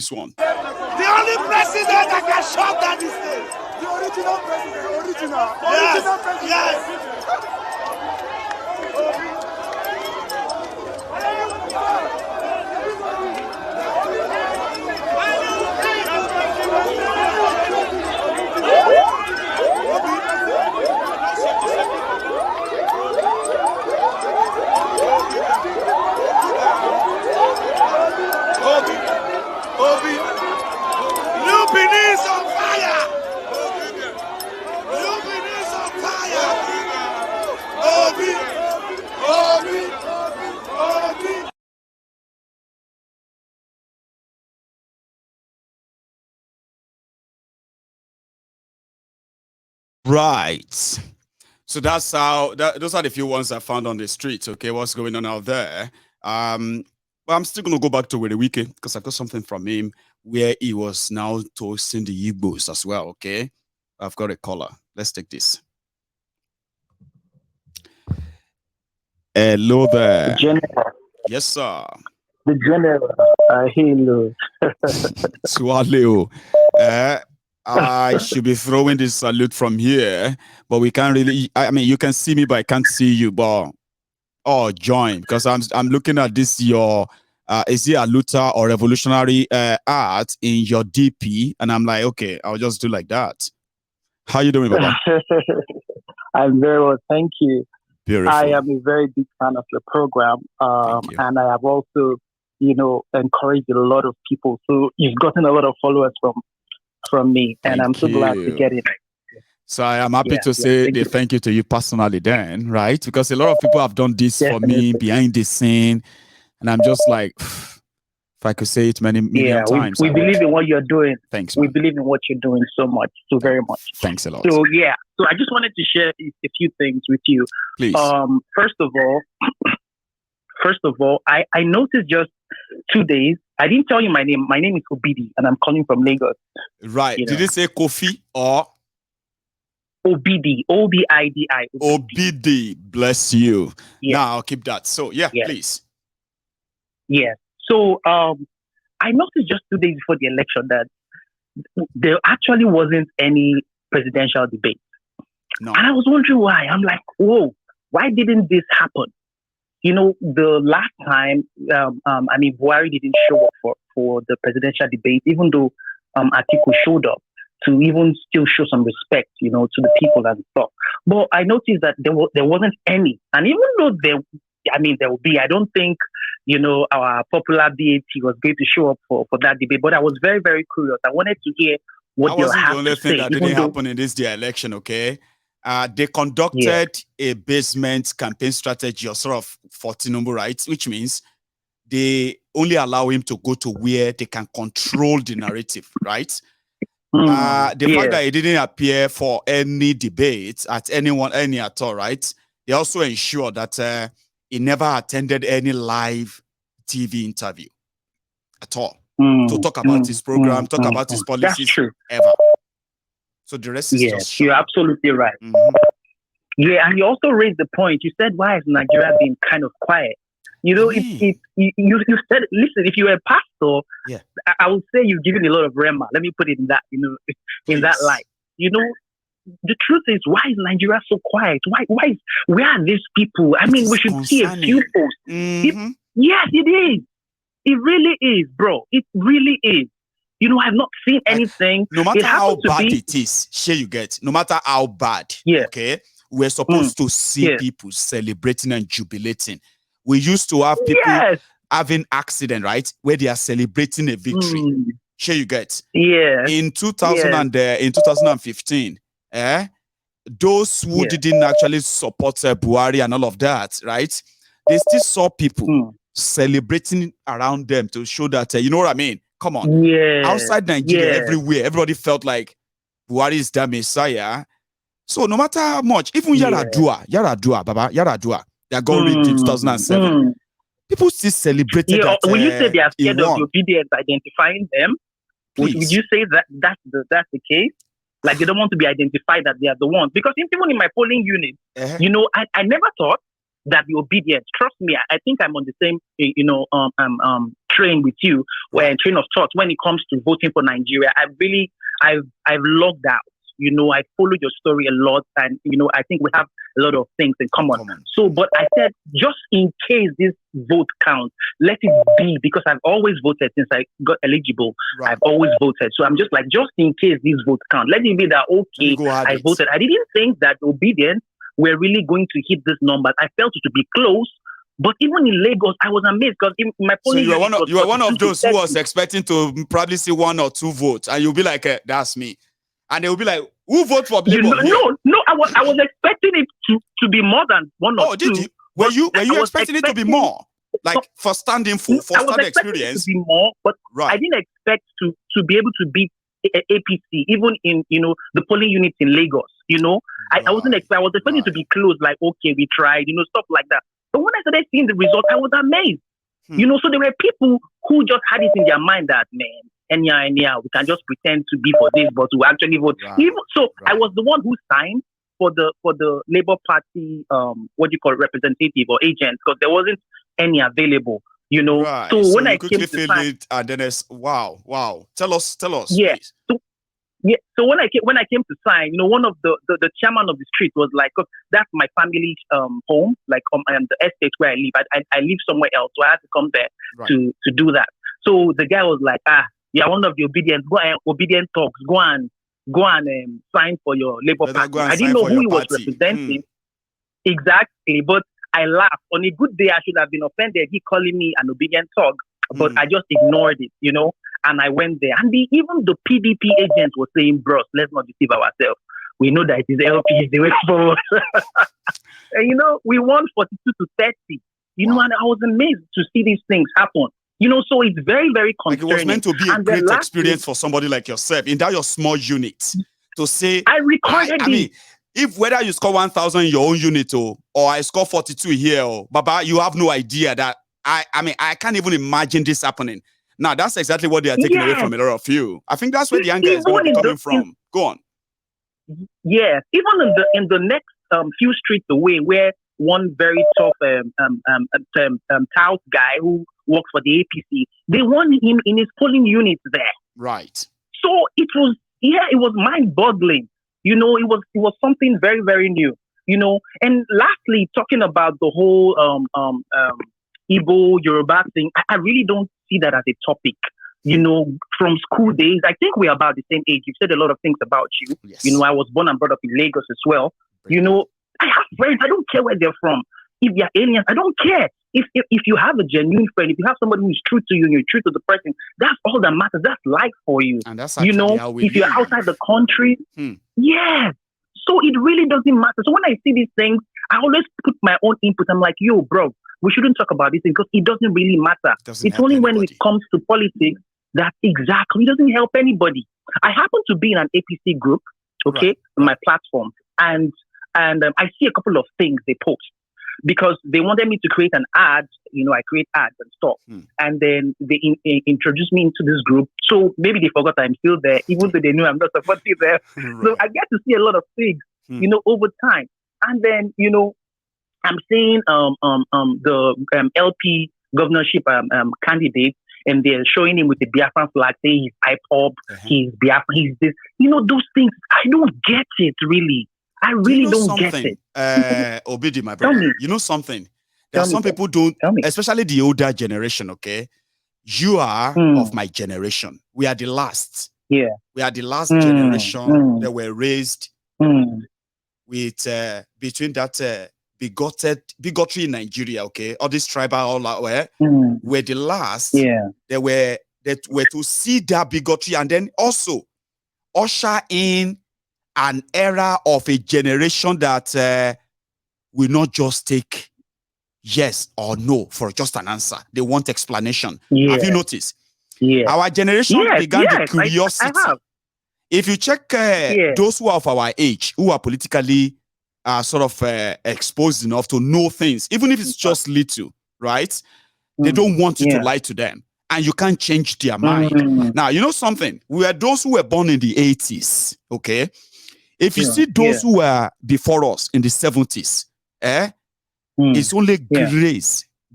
this one. The only president that can shut down this thing. The original president. Yes. Yes. Obi, Lupin is on fire. Lupin is on fire. Obi. Right. So that's how. Those are the few ones I found on the streets. Okay, what's going on out there? But I'm still gonna go back to Wike because I got something from him where he was now toasting the Igbos as well. Okay, I've got a caller. Let's take this. Hello there. General. Yes, sir. The general. Hello. Swallow. I should be throwing this salute from here, but we can't really. I mean, you can see me, but I can't see you. But join because I'm looking at this. Your is it a Luther or revolutionary art in your DP? And I'm like, okay, I'll just do like that. How you doing, Baba? I'm very well, thank you. Beautiful. I am a very big fan of your program, and I have also, encouraged a lot of people. So you've gotten a lot of followers from me, and I'm so glad to get it. So I am happy to say thank you to you personally then, right? Because a lot of people have done this for me behind the scene, and I'm just like, if I could say it many times. We believe in what you're doing. Thanks, man. We man. believe in what you're doing so much, very much. Thanks a lot. So I just wanted to share a few things with you. Please. First of all, I noticed just 2 days. I didn't tell you my name. My name is Obidi, and I'm calling from Lagos. Right. Did you say Kofi or? Obidi, Obidi. Obidi, bless you. Yeah. Now I'll keep that. So please. Yeah. So I noticed just 2 days before the election that there actually wasn't any presidential debate. No. And I was wondering why. I'm like, whoa, why didn't this happen? The last time, Buhari didn't show up for the presidential debate, even though Atiku showed up to even still show some respect, to the people and stuff. But I noticed that there wasn't any. And even though there will be, I don't think, our popular BAT was going to show up for that debate. But I was very, very curious. I wanted to hear what they'll have to say. That wasn't the only thing that didn't happen in this election, okay? They conducted a basement campaign strategy or sort of for Tinubu, right? Which means they only allow him to go to where they can control the narrative, right? The fact that he didn't appear for any debate at any at all, right? They also ensure that he never attended any live TV interview at all to talk about his program, talk about his policies, ever. So the rest is just you're absolutely right. Mm-hmm. Yeah, and you also raised the point. You said, why has Nigeria been kind of quiet? You said, listen, if you were a pastor, I would say you've given a lot of rema. Let me put it in that, in that light. The truth is, why is Nigeria so quiet? Where are these people? I mean, we should see a few posts. Mm-hmm. Yes, it is. It really is, bro. It really is. I've not seen anything. No matter how bad it is, you get. No matter how bad, okay, we're supposed to see people celebrating and jubilating. We used to have people having accident, right, where they are celebrating a victory. You get. Yeah. In 2015, those who didn't actually support Buhari and all of that, right, they still saw people celebrating around them to show that, you know what I mean? Come on. Yeah. Outside Nigeria, everywhere, everybody felt like Buhari is the Messiah. So no matter how much, even Yaradua, that got ripped in 2007, people still celebrated that. When you say they are scared of the obedience identifying them, would you say that that's the case? Like they don't want to be identified that they are the ones? Because even in my polling unit, I never thought that the obedience. Trust me, I think I'm on the same, train with you, where train of thought when it comes to voting for Nigeria. I've logged out. I follow your story a lot, and I think we have a lot of things in common. So, but I said, just in case this vote counts, let it be, because I've always voted since I got eligible. Right. I've always voted, so I'm just like, just in case this vote counts, let it be that I voted. I didn't think that obedience were really going to hit this number. I felt it to be close. But even in Lagos, I was amazed because my polling. So you were one of those who was expecting to probably see 1 or 2 votes, and you'll be like, that's me. And they will be like, who vote for Labour? No, I was expecting it to be more than 1 or 2. Did you? Were you expecting it to be more? Like for standing experience? I was expecting it to be more, but I didn't expect to be able to beat APC, even in the polling units in Lagos. I wasn't expecting. I was expecting to be close, like, okay, we tried, stuff like that. But when I started seeing the result, I was amazed. So there were people who just had it in their mind that, man, we can just pretend to be for this, but we actually vote. I was the one who signed for the Labour Party, representative or agent, because there wasn't any available. Right. So when I quickly came to filled sign, it, and then it's wow. Tell us. Yeah. Please. So when I came to sign, one of the chairman of the street was like, that's my family's home, like the estate where I live. I live somewhere else, so I had to come there to do that. So the guy was like, one of the obedient talks. Go and sign for your Labour Party. I didn't know who he was representing exactly, but I laughed. On a good day, I should have been offended. He calling me an obedient talk, but I just ignored it, and I went there. And even the PDP agents were saying, bros, let's not deceive ourselves. We know that it is LP is the way forward. And, we won 42 to 30, and I was amazed to see these things happen. So it's very, very concerning. Like it was meant to be a great experience for somebody like yourself in that your small unit to say, I recorded I mean, if whether you score 1,000 in your own unit or I score 42 here, Baba, you have no idea that I can't even imagine this happening. Now, that's exactly what they are taking away from a lot of you. I think that's where the anger is going to be coming from. Go on. Yes, even in the next few streets away, where one very tough Taos guy who works for the APC, they won him in his polling unit there. Right. So it was mind-boggling. It was something very, very new. And lastly, talking about the whole Igbo Yoruba thing, I really don't see that as a topic. From school days, I think we're about the same age. You've said a lot of things about you. Yes. I was born and brought up in Lagos as well. I have friends. I don't care where they're from. If they're aliens, I don't care. If you have a genuine friend, if you have somebody who's true to you and you're true to the person, that's all that matters. That's life for you. And that's actually how we if you're outside the country, yeah. So it really doesn't matter. So when I see these things, I always put my own input. I'm like, yo, bro, we shouldn't talk about this thing because it doesn't really matter. It's only when it comes to politics that exactly it doesn't help anybody. I happen to be in an APC group, on my platform, and I see a couple of things they post because they wanted me to create an ad. I create ads and stuff, and then they introduced me into this group. So maybe they forgot I'm still there, even though they knew I'm not supporting them. So I get to see a lot of things, over time, and then I'm seeing the LP governorship candidate, and they're showing him with the Biafran flag, saying he's IPOB, he's Biafran, he's this. Those things, I don't get it, really. I really don't get it. Obidi, my brother, you know something? There are some people don't, especially the older generation, okay? You are of my generation. We are the last. Yeah. We are the last generation that were raised with, between that bigotry in Nigeria, okay? All this tribal, all that were the last that were to see that bigotry and then also usher in an era of a generation that will not just take yes or no for just an answer. They want explanation. Yeah. Have you noticed? Yeah. Our generation began the curiosity. I have. If you check those who are of our age, who are politically sort of exposed enough to know things, even if it's just little, right? They don't want you to lie to them. And you can't change their mind. Now, you know something? We are those who were born in the 80s, okay? If you see those who were before us in the 70s, It's only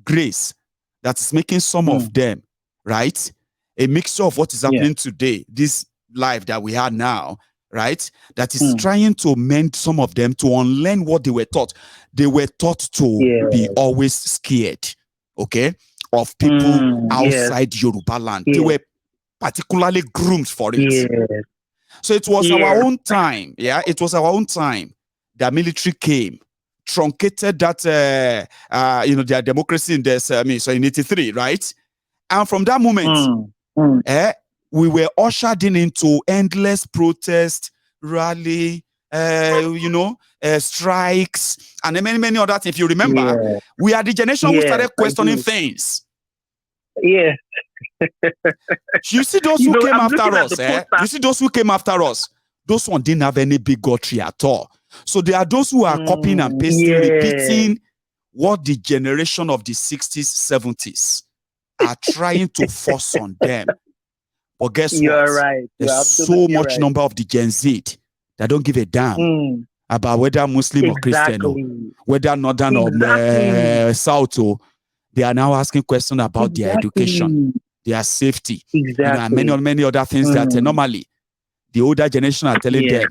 grace that is making some of them, right? A mixture of what is happening today, this life that we have now, right? That is trying to mend some of them to unlearn what they were taught. They were taught to be always scared, okay, of people outside Yoruba land. They were particularly groomed for it. So it was our own time, it was our own time that military came, truncated that, their democracy in this, so in 83, right? And from that moment, we were ushered into endless protest, rally, strikes, and many other things. If you remember, we are the generation who started questioning things. Yeah. You see those who came after us, You see those who came after us, those ones didn't have any bigotry at all. So there are those who are copying and pasting, repeating what the generation of the 60s, 70s are trying to force on them. But guess what? Right. There's so much number of the Gen Z that don't give a damn about whether Muslim or Christian, or whether Northern or South. Or they are now asking questions about their education, their safety, and many other things that normally the older generation are telling them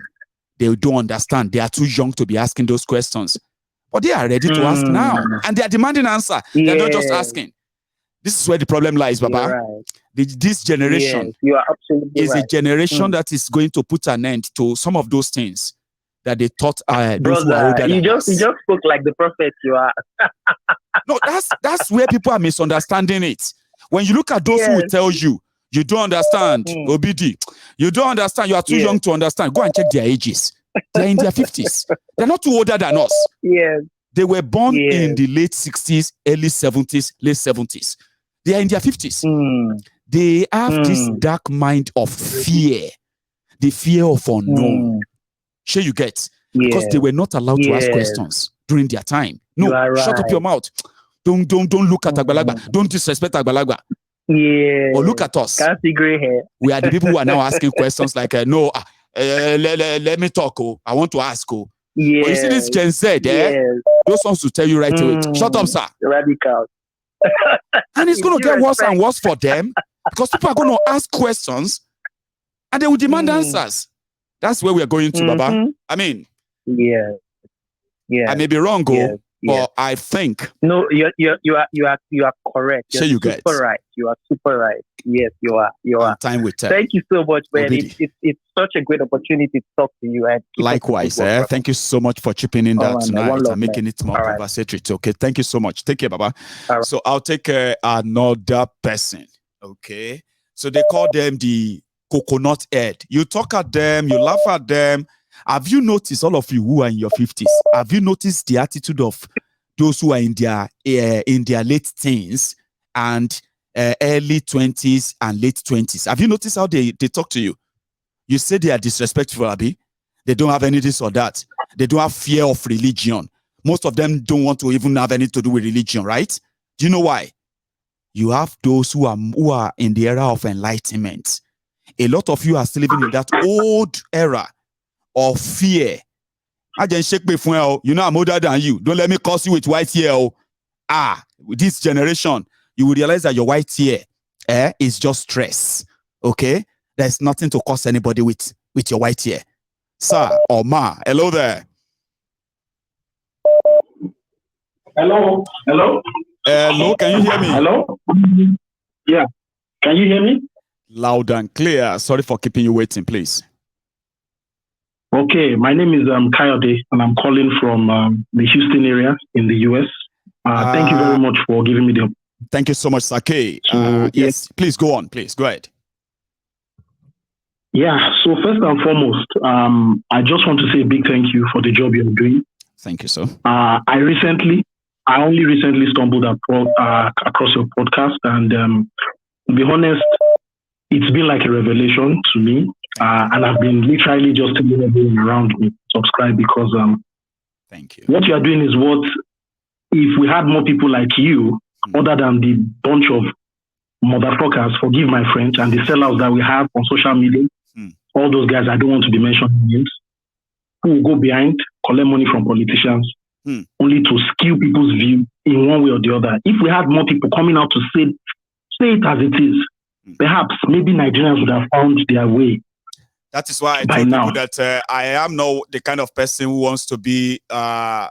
they don't understand. They are too young to be asking those questions. But they are ready to ask now. And they are demanding answer. They're not just asking. This is where the problem lies, Baba. Right. This generation you are absolutely is a generation that is going to put an end to some of those things that they thought those who are older you than just us. spoke like the prophet you are. No, that's where people are misunderstanding it. When you look at those who will tell you, you don't understand, OBD, you don't understand, you are too young to understand, go and check their ages. They're in their 50s. They're not too older than us. They were born in the late 60s, early 70s, late 70s. They are in their 50s. They have this dark mind of fear, the fear of unknown. Sure you get? Because they were not allowed to ask questions during their time. No, shut up your mouth. Don't look at Agbalagba. Don't disrespect Agbalagba. Or look at us. Can't see gray hair. We are the people who are now asking questions like, no, let me talk. I want to ask. But you see this Gen Z, those ones will tell you right away. Shut up, sir. Radical. And it's going to get worse and worse for them because people are going to ask questions and they will demand answers. That's where we are going to, Baba. I mean, I may be wrong, but I think no, you are correct. You're super right. You are super right. Yes, you are. Time will tell. Thank you so much, man. It's such a great opportunity to talk to you. And likewise, thank you so much for chipping in that tonight and making it more conversatory. Okay, thank you so much. Take care, Baba. So I'll take another person. Okay, so they call them the coconut head. You talk at them, you laugh at them. Have you noticed, all of you who are in your 50s, have you noticed the attitude of those who are in their late teens and early 20s and late 20s? Have you noticed how they talk to you? You say they are disrespectful, Abi. They don't have any this or that. They don't have fear of religion. Most of them don't want to even have anything to do with religion, right? Do you know why? You have those who are in the era of enlightenment. A lot of you are still living in that old era of fear. I just shake me for you know I'm older than you. Don't let me curse you with white hair. With this generation, you will realize that your white hair is just stress. Okay? There's nothing to curse anybody with your white hair. Sir or ma, hello there. Hello. Hello, can you hear me? Hello? Yeah. Can you hear me? Loud and clear. Sorry for keeping you waiting, please. Okay, my name is Kayode, and I'm calling from the Houston area in the US. Thank you very much for giving me the. Thank you so much, Sake. Yes, please go on. Please go ahead. Yeah. So first and foremost, I just want to say a big thank you for the job you're doing. Thank you, sir. I only recently stumbled across your podcast, and to be honest, it's been like a revelation to me. And I've been literally just telling everyone around me to subscribe because thank you. What you are doing is what, if we had more people like you, other than the bunch of motherfuckers, forgive my French, and the sellouts that we have on social media, all those guys, I don't want to be mentioning names, who will go behind, collect money from politicians, only to skew people's view in one way or the other. If we had more people coming out to say it as it is, perhaps maybe Nigerians would have found their way. That is why I told people that I am not the kind of person who wants to be the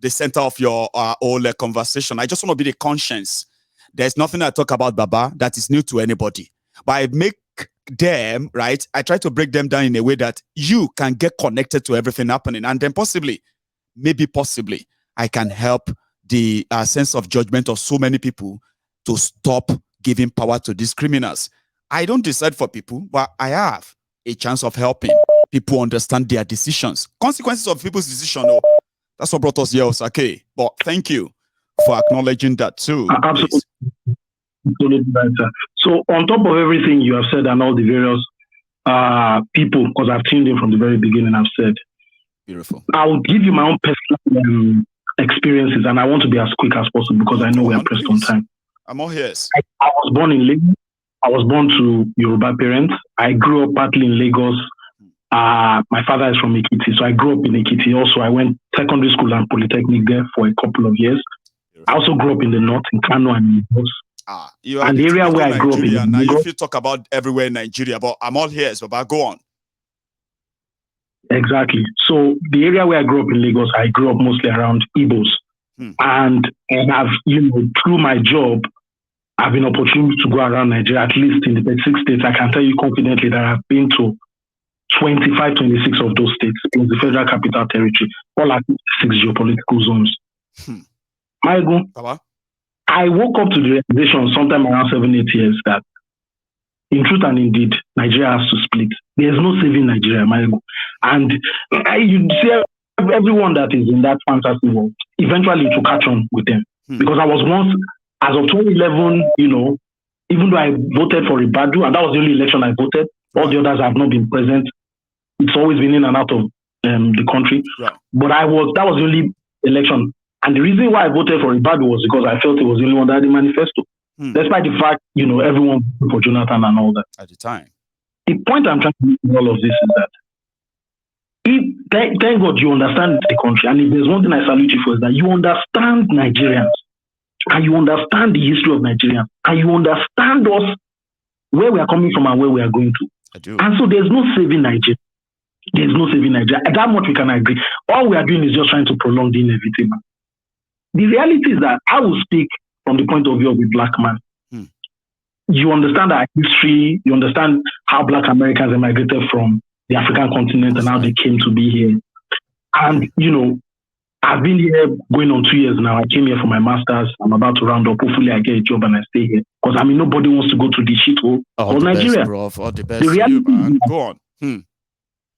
center of your whole conversation. I just want to be the conscience. There's nothing I talk about, Baba, that is new to anybody. But I make them, right? I try to break them down in a way that you can get connected to everything happening. And then possibly, I can help the sense of judgment of so many people to stop giving power to these criminals. I don't decide for people, but I have a chance of helping people understand their decisions. Consequences of people's decision, oh, that's what brought us here, Osake. But thank you for acknowledging that too. Absolutely. So on top of everything you have said and all the various people, because I've tuned in from the very beginning, I've said, beautiful. I will give you my own personal experiences, and I want to be as quick as possible because I know we are pressed on time. I'm all ears. I was born in Lagos. I was born to Yoruba parents. I grew up partly in Lagos. My father is from Ekiti, so I grew up in Ekiti. Also, I went secondary school and polytechnic there for a couple of years. I also grew up in the north, in Kano and Lagos. And the area where I grew up in. Now, Lagos, if you talk about everywhere in Nigeria, but I'm all here, so but go on. Exactly. So the area where I grew up in Lagos, I grew up mostly around Igbos. And I have, through my job, I've been opportunity to go around Nigeria, at least in the 36 states. I can tell you confidently that I've been to 25, 26 of those states in the Federal Capital Territory, all at 6 geopolitical zones. I woke up to the realization sometime around 7-8 years that in truth and indeed, Nigeria has to split. There's no saving Nigeria, and you see everyone that is in that fantasy world, eventually to catch on with them. Because I was once, as of 2011, even though I voted for Ribadu, and that was the only election I voted, all the others have not been present. It's always been in and out of the country. Right. But that was the only election. And the reason why I voted for Ribadu was because I felt it was the only one that had the manifesto. Despite the fact, everyone voted for Jonathan and all that. At the time. The point I'm trying to make in all of this is that thank God you understand the country. And if there's one thing I salute you for, is that you understand Nigerians. And you understand the history of Nigerians. And you understand us, where we are coming from and where we are going to. I do. And so there's no saving Nigeria. There's no saving Nigeria. That much we can agree. All we are doing is just trying to prolong the inevitable. The reality is that I will speak from the point of view of a black man. You understand our history. You understand how black Americans emigrated from the African continent and how they came to be here. And, I've been here going on 2 years now. I came here for my master's. I'm about to round up. Hopefully I get a job and I stay here. Because, nobody wants to go to the shithole of Nigeria. Best, bro. All the best. The reality you, go on.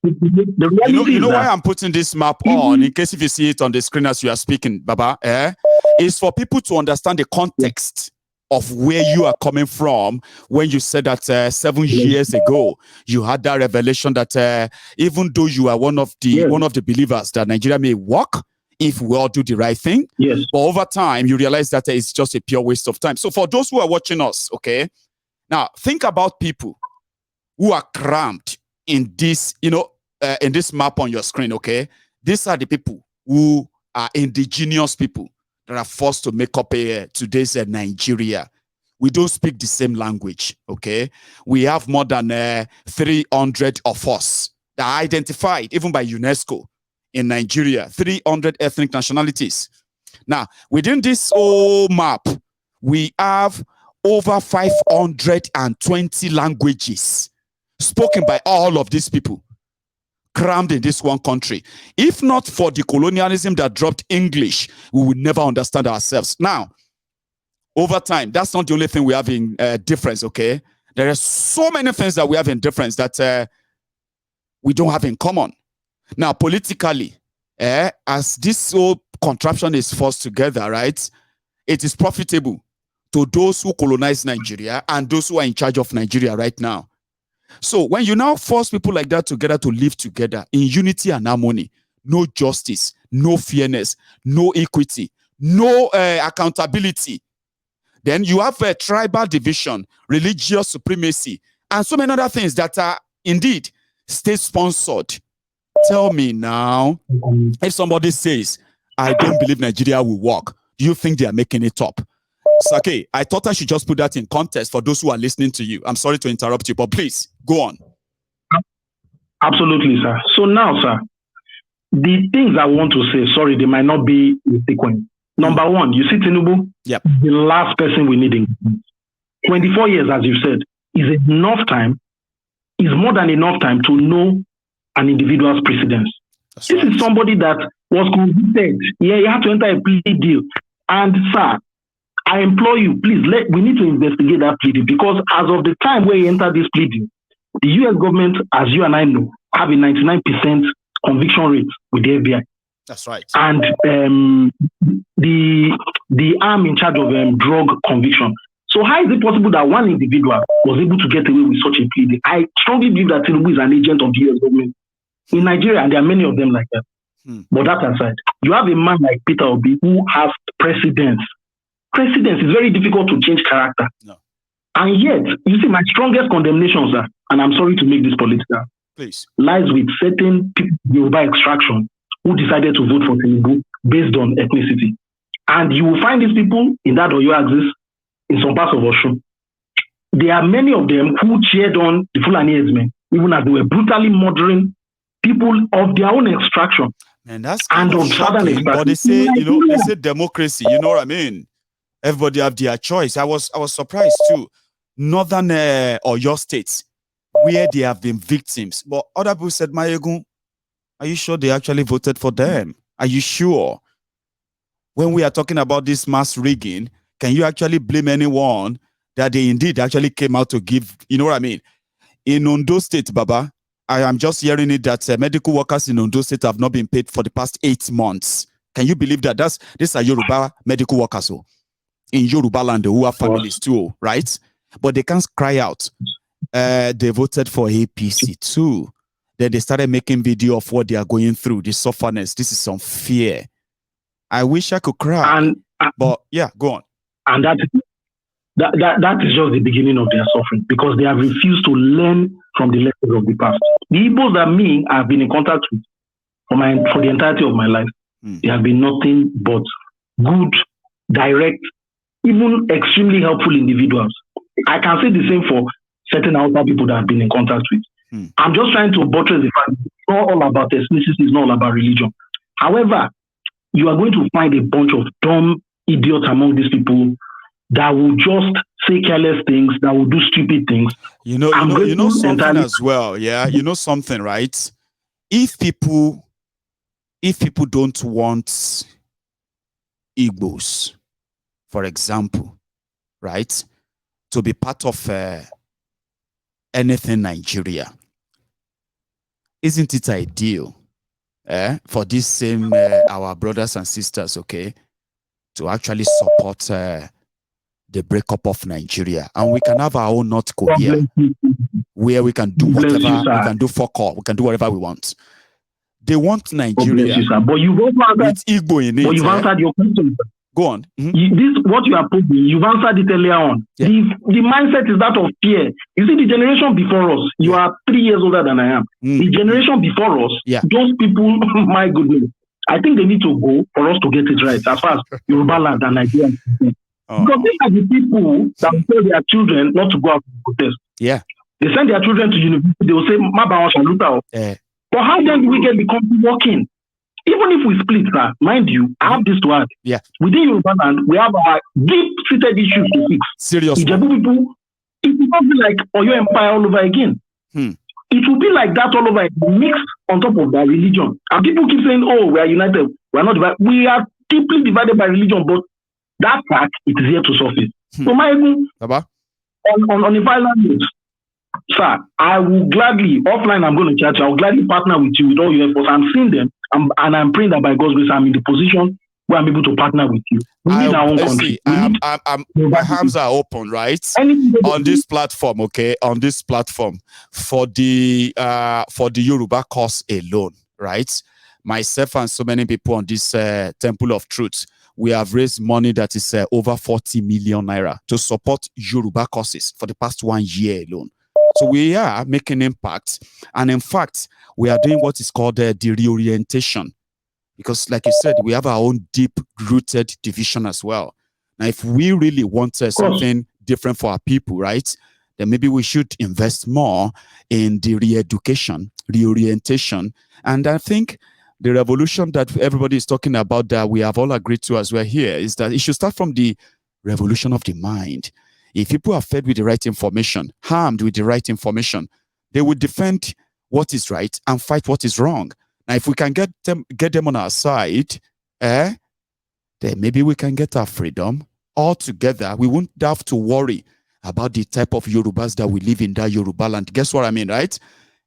The reality you know why I'm putting this map on, in case if you see it on the screen as you are speaking, Baba, is for people to understand the context of where you are coming from when you said that 7 years ago you had that revelation that even though you are one of the believers that Nigeria may work if we all do the right thing, but over time you realize that it's just a pure waste of time. So for those who are watching us, okay, now think about people who are crammed in this, in this map on your screen, okay? These are the people who are indigenous people that are forced to make up today's Nigeria. We don't speak the same language, okay? We have more than 300 of us that are identified, even by UNESCO, in Nigeria, 300 ethnic nationalities. Now, within this whole map, we have over 520 languages spoken by all of these people, crammed in this one country. If not for the colonialism that dropped English, we would never understand ourselves. Now, over time, that's not the only thing we have in difference, okay? There are so many things that we have in difference that we don't have in common. Now, politically, as this whole contraption is forced together, right, it is profitable to those who colonize Nigeria and those who are in charge of Nigeria right now. So when you now force people like that together to live together in unity and harmony, no justice, no fairness, no equity, no accountability, then you have a tribal division, religious supremacy, and so many other things that are indeed state-sponsored. Tell me now, if somebody says, I don't believe Nigeria will work. Do you think they are making it up? Sake, I thought I should just put that in context for those who are listening to you. I'm sorry to interrupt you, but please go on. Absolutely, sir. So now, sir, the things I want to say, sorry, they might not be in sequence. Number one, you see Tinubu, the last person we need in 24 years, as you said, is enough time, is more than enough time to know an individual's precedence. This is somebody that was convicted. Yeah, you have to enter a plea deal. And sir, I implore you, please, we need to investigate that plea deal, because as of the time where you enter this plea deal, the US government, as you and I know, have a 99% conviction rate with the FBI. That's right. And the arm in charge of drug conviction. So how is it possible that one individual was able to get away with such a plea deal? I strongly believe that Tinubu is an agent of the US government in Nigeria, and there are many of them like that. But that aside, you have a man like Peter Obi who has precedence. Precedence is very difficult to change character. No. And yet, you see, my strongest condemnations are, and I'm sorry to make this political, please, lies with certain people, Yoruba extraction, who decided to vote for Tinubu based on ethnicity. And you will find these people in that Oyo axis in some parts of Osun. There are many of them who cheered on the Fulani herdsmen, even as they were brutally murdering people of their own extraction. And that's kind of shocking, but they say, they say democracy, you know what I mean? Everybody have their choice. I was surprised too. Northern Oyo states, where they have been victims. But other people said, Mayegun, are you sure they actually voted for them? Are you sure? When we are talking about this mass rigging, can you actually blame anyone that they indeed actually came out to give, you know what I mean? In Ondo State, Baba, I am just hearing it that medical workers in Ondo State have not been paid for the past 8 months. Can you believe that? These are Yoruba medical workers in Yoruba land who have families too, right? But they can't cry out. They voted for APC too. Then they started making video of what they are going through, the sufferness. This is some fear. I wish I could cry. But yeah, go on. And that is just the beginning of their suffering, because they have refused to learn from the lessons of the past. The Igbos that me have been in contact with for the entirety of my life, they have been nothing but good, direct, even extremely helpful individuals. I can say the same for certain outside people that I've been in contact with. I'm just trying to buttress the fact that it's not all about ethnicity, it's not all about religion. However, you are going to find a bunch of dumb idiots among these people that will just say careless things, that will do stupid things. You know something as well, yeah? You know something, right? If people don't want Igbos, for example, right, to be part of anything Nigeria, isn't it ideal for this same our brothers and sisters, okay, to actually support the breakup of Nigeria, and we can have our own North Korea where we can do whatever, we can do fuck all, we can do whatever we want. They want Nigeria but you've also with Igbo in it. But you've answered your question. Go on. This what you are posing, you've answered it earlier on. Yeah. The mindset is that of fear. You see, the generation before us, you are 3 years older than I am. The generation before us, those people, my goodness, I think they need to go for us to get it right as far as Yoruba land and Nigeria. Because these are the people that will tell their children not to go out and protest. Yeah. They send their children to university, they will say, Maba Shaluta. But how then do we get the country working? Even if we split, mind you, I have this to add. Yeah. Within Yoruba land, we have our deep-seated issues to fix. Seriously. Ijebu people, it will not be like Oyo Empire all over again. It will be like that all over, mixed on top of that religion. And people keep saying, oh, we are united. We are not divided. We are deeply divided by religion, but that fact, it is here to surface. So, my on a final note, sir, I will gladly, offline, I'm going to church, I will gladly partner with you with all your efforts. I'm seeing them, and I'm praying that by God's grace, I'm in the position where I'm able to partner with you. We need our own country. My hands are open, right? On this platform, okay? On this platform for the Yoruba cause alone, right? Myself and so many people on this Temple of Truth, we have raised money that is over 40 million naira to support Yoruba causes for the past 1 year alone. So we are making impact. And in fact, we are doing what is called the reorientation Because like you said, we have our own deep-rooted division as well. Now, if we really want something different for our people, right, then maybe we should invest more in the re-education, reorientation. And I think the revolution that everybody is talking about that we have all agreed to as we're here is that it should start from the revolution of the mind. If people are fed with the right information, harmed with the right information, they would defend what is right and fight what is wrong. Now, if we can get them on our side, then maybe we can get our freedom all together. We won't have to worry about the type of Yorubas that we live in that Yoruba land. Guess what I mean, right?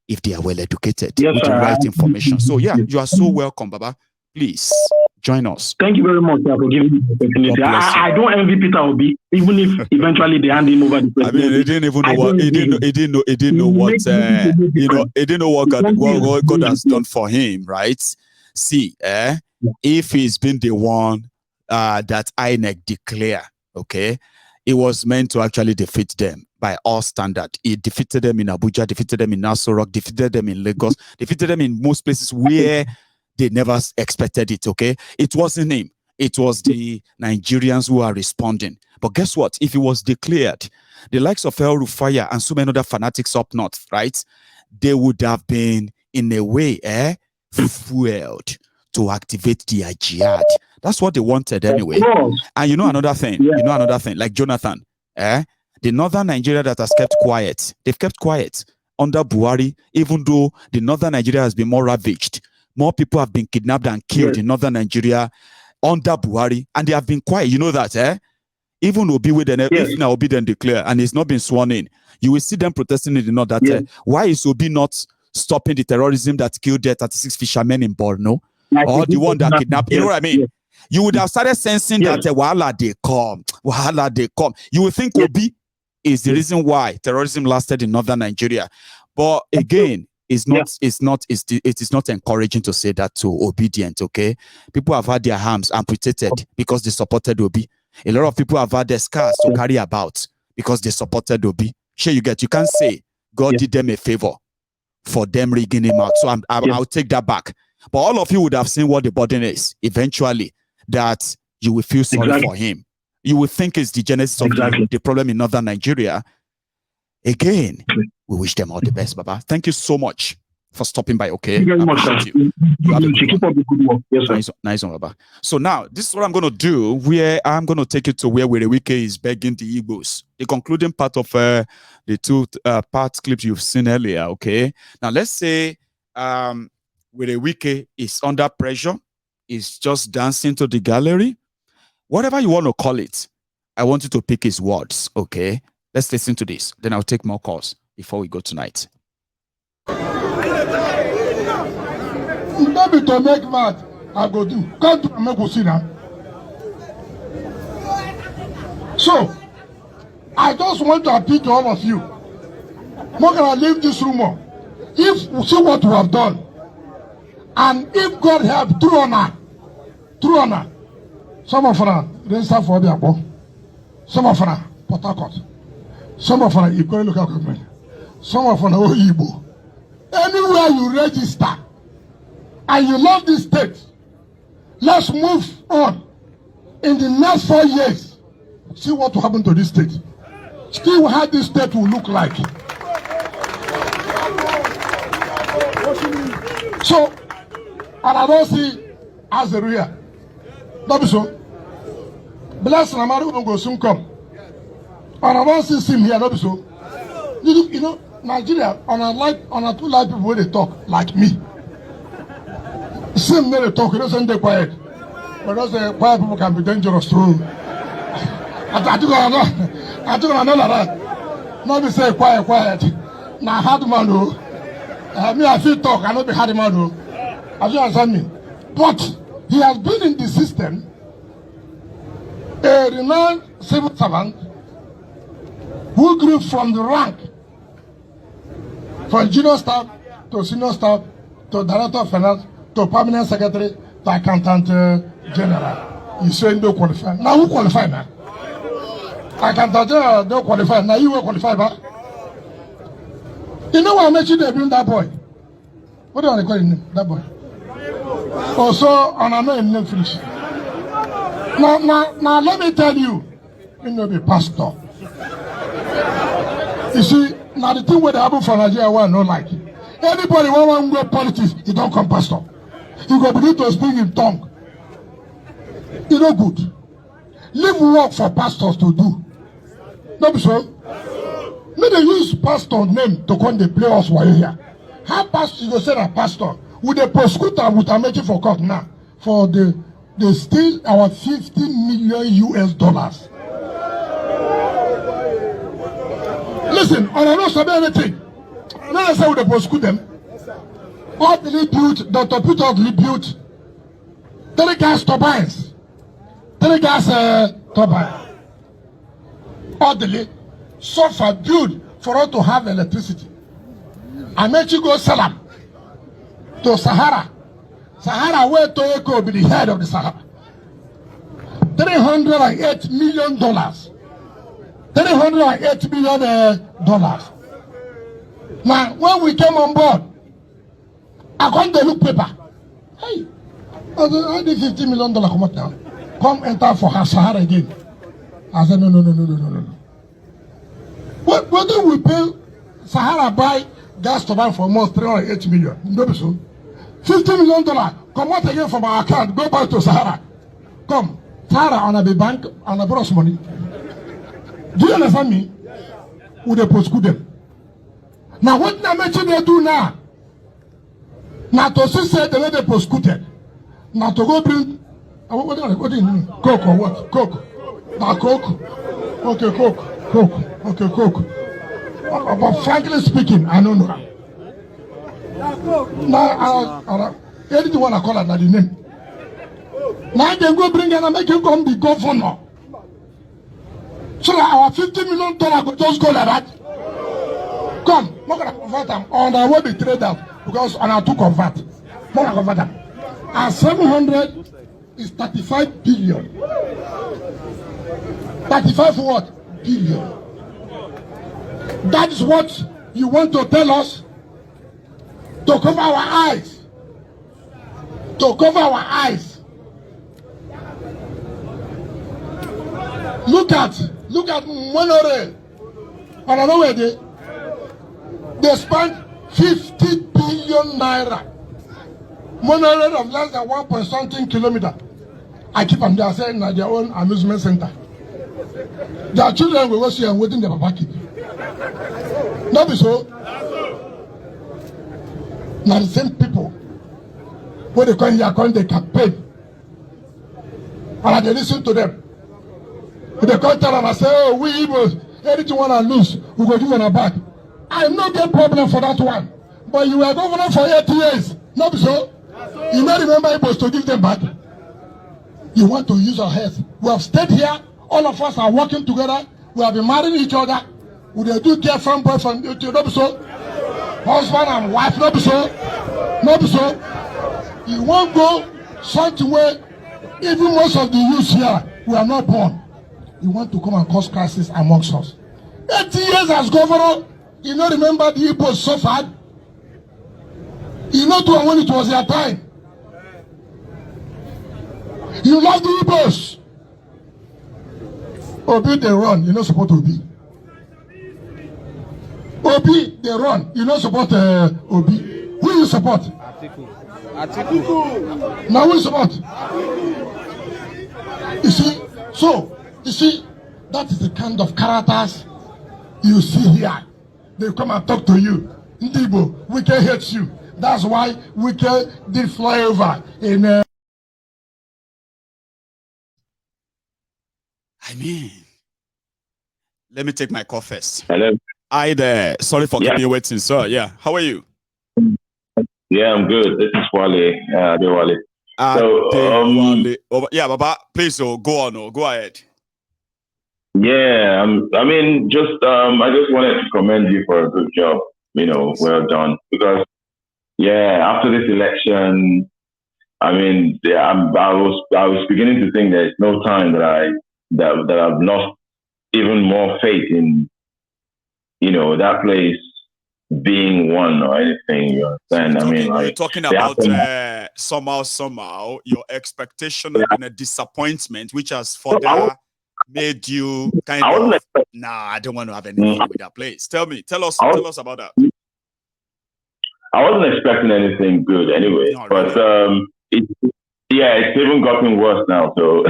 If they are well educated with the right information. So yeah, you are so welcome, Baba. Please join us. Thank you very much for giving me the opportunity. I don't envy Peter Obi, even if eventually they hand him over the presidency. I mean, he didn't even know what he didn't know what he didn't know what God has done for him, right? See, if he's been the one that INEC declare, okay, it was meant to actually defeat them by all standard. It defeated them in Abuja, defeated them in Nassau Rock, defeated them in Lagos, defeated them in most places where they never expected it, okay? It wasn't him. It was the Nigerians who are responding. But guess what? If it was declared, the likes of El Rufaya and so many other fanatics up north, right? They would have been, in a way, fueled to activate the jihad. That's what they wanted anyway. And you know another thing, like Jonathan, the northern Nigeria that has kept quiet, they've kept quiet under Buhari, even though the northern Nigeria has been more ravaged. More people have been kidnapped and killed in northern Nigeria under Buhari, and they have been quiet. You know that, Even Obi with if now Obi then declare, and it's not been sworn in, you will see them protesting in the north that why is Obi not stopping the terrorism that killed their 36 fishermen in Borno, or the one that kidnapped? You know what I mean? You would have started sensing that wahala they come. You would think Obi is the reason why terrorism lasted in northern Nigeria, but again. It is not encouraging to say that to obedient, okay? People have had their arms amputated because they supported Obi. A lot of people have had their scars to carry about because they supported Obi. Sure, you can't say God did them a favor for them rigging him out. So I'll take that back. But all of you would have seen what the burden is eventually, that you will feel sorry for him. You will think it's the genesis of the problem in northern Nigeria. Again, we wish them all the best, Baba. Thank you so much for stopping by, okay? Thank you very much, sir. Keep up the good work. Yes, sir. Nice one, Baba. So now, this is what I'm going to do, where I'm going to take you to where Wike is begging the Igbos. The concluding part of the two part clips you've seen earlier, okay? Now, let's say Wike is under pressure, is just dancing to the gallery. Whatever you want to call it, I want you to pick his words, okay? Let's listen to this. Then I'll take more calls before we go tonight. Maybe to make mad, I go do. Can't do make we see now. So, I just want to appeal to all of you. I'm not gonna leave this rumor. If we see what we have done, and if God help, true honor, some of them register for the above, some of them Port Harcourt. Some of them Ikore local government, some of them Oyibo. Anywhere you register and you love this state, let's move on. In the next 4 years, see what will happen to this state. Still how this state will look like. So, and I don't see as a real. That be so. Bless Ramadu will go soon come. And I don't see him here, not so. You know, Nigeria, on a two live people where they talk like me. Same way they talk, you don't say they quiet. But don't say quiet people can be dangerous too. I think I know that. Not be say quiet. Now hard man though. I feel talk, I not be hard man though. Have you understand me? But he has been in the system, a renowned civil servant who grew from the rank, from junior staff to senior staff to director of finance to permanent secretary to accountant general. You say no qualify. Now who qualify now? Accountant general don't qualify. Now you will qualify, but you know what I mentioned they bring that boy. What do you want to call him? That boy. Also, on another Netflix. Now, let me tell you, you know, the pastor. You see, now the thing with the happen for Nigeria, I not like it. Anybody who want to go politics, you don't come pastor. You go begin to speak in tongue. You know good. Leave work for pastors to do. No be so. May they use pastor name to come they play us while here. How pastor you go say a pastor? With the prosecutor with a making for court now for the still our 15 million US dollars. Listen, I don't know anything. Let us say we prosecute them. All the rebuilt, Dr. Peter rebuilt 3 gas turbines. 3 gas turbines. All the suffer build for us to have electricity. I made you go sell them to Sahara. Sahara where Toyoko will be the head of the Sahara. $308 million. $308 million. Now, when we came on board, I got the look paper. Hey, I did $50 million come out now. Come enter for Sahara again. I said, no. What do we pay Sahara buy gas turbine for almost $308 million? No, so $50 million. Come out again from our account. Go back to Sahara. Come, Sahara on a bank on a bros money. Do you understand me? Would they prosecute them? Now what they do now? Now to say the way they prosecuted. Now to go bring what do you mean? Coke or what? Coke. Now Coke. Okay, Coke. Okay, Coke. But frankly speaking, I don't know. Now anything wanna call it, not the name. Now they go bring and make him come the governor. So that our $50 million could just go like that. Come, not gonna convert them. On the way we trade out because on our 2 convert. Not gonna convert them. And 700 is 35 billion. 35 what? Billion. That is what you want to tell us? To cover our eyes. To cover our eyes. Look at Monore. I don't know where they spent 50 billion naira. Monore of less than 1.something kilometer. I keep them there saying that their own amusement center. Their children will go see and waiting their papa keep. Not be so. Now the same people when they come here, they campaign. And they listen to them. If they come tell them and say, oh, we Igbos, anything want to lose, we go give them a back. I no get problem for that one. But you were governor for 8 years. Not so. You don't remember Igbos to give them back. You want to use our heads. We have stayed here. All of us are working together. We have been marrying each other. We do girlfriend, boyfriend. Not so. Husband and wife. Not so. Not so. You won't go something where even most of the youth here, we are not born. You want to come and cause crisis amongst us. 80 years as governor, you don't remember the Igbos suffered. You know when it was their time. You love the Igbos. Obi they run, you not support Obi. Obi they run, you not support Obi. Who you support? Atiku. Now who you support? You see, that is the kind of characters you see here. They come and talk to you. Ndibo, Wike hates you. That's why Wike did fly over in. I mean, let me take my call first. Hello. Hi there. Sorry for keeping you waiting, sir. Yeah. How are you? Yeah, I'm good. This is Wale. Wale. Yeah, Baba, please go on. Go ahead. Yeah, I just wanted to commend you for a good job. Well done. Because after this election, I was beginning to think there's no time that I've lost even more faith in, that place being one or anything. You understand? I mean, you're like talking about somehow your expectation has been a disappointment, which has further made you kind of I don't want to have anything with that place. Tell us about that. I wasn't expecting anything good anyway, but it's even gotten worse now. So,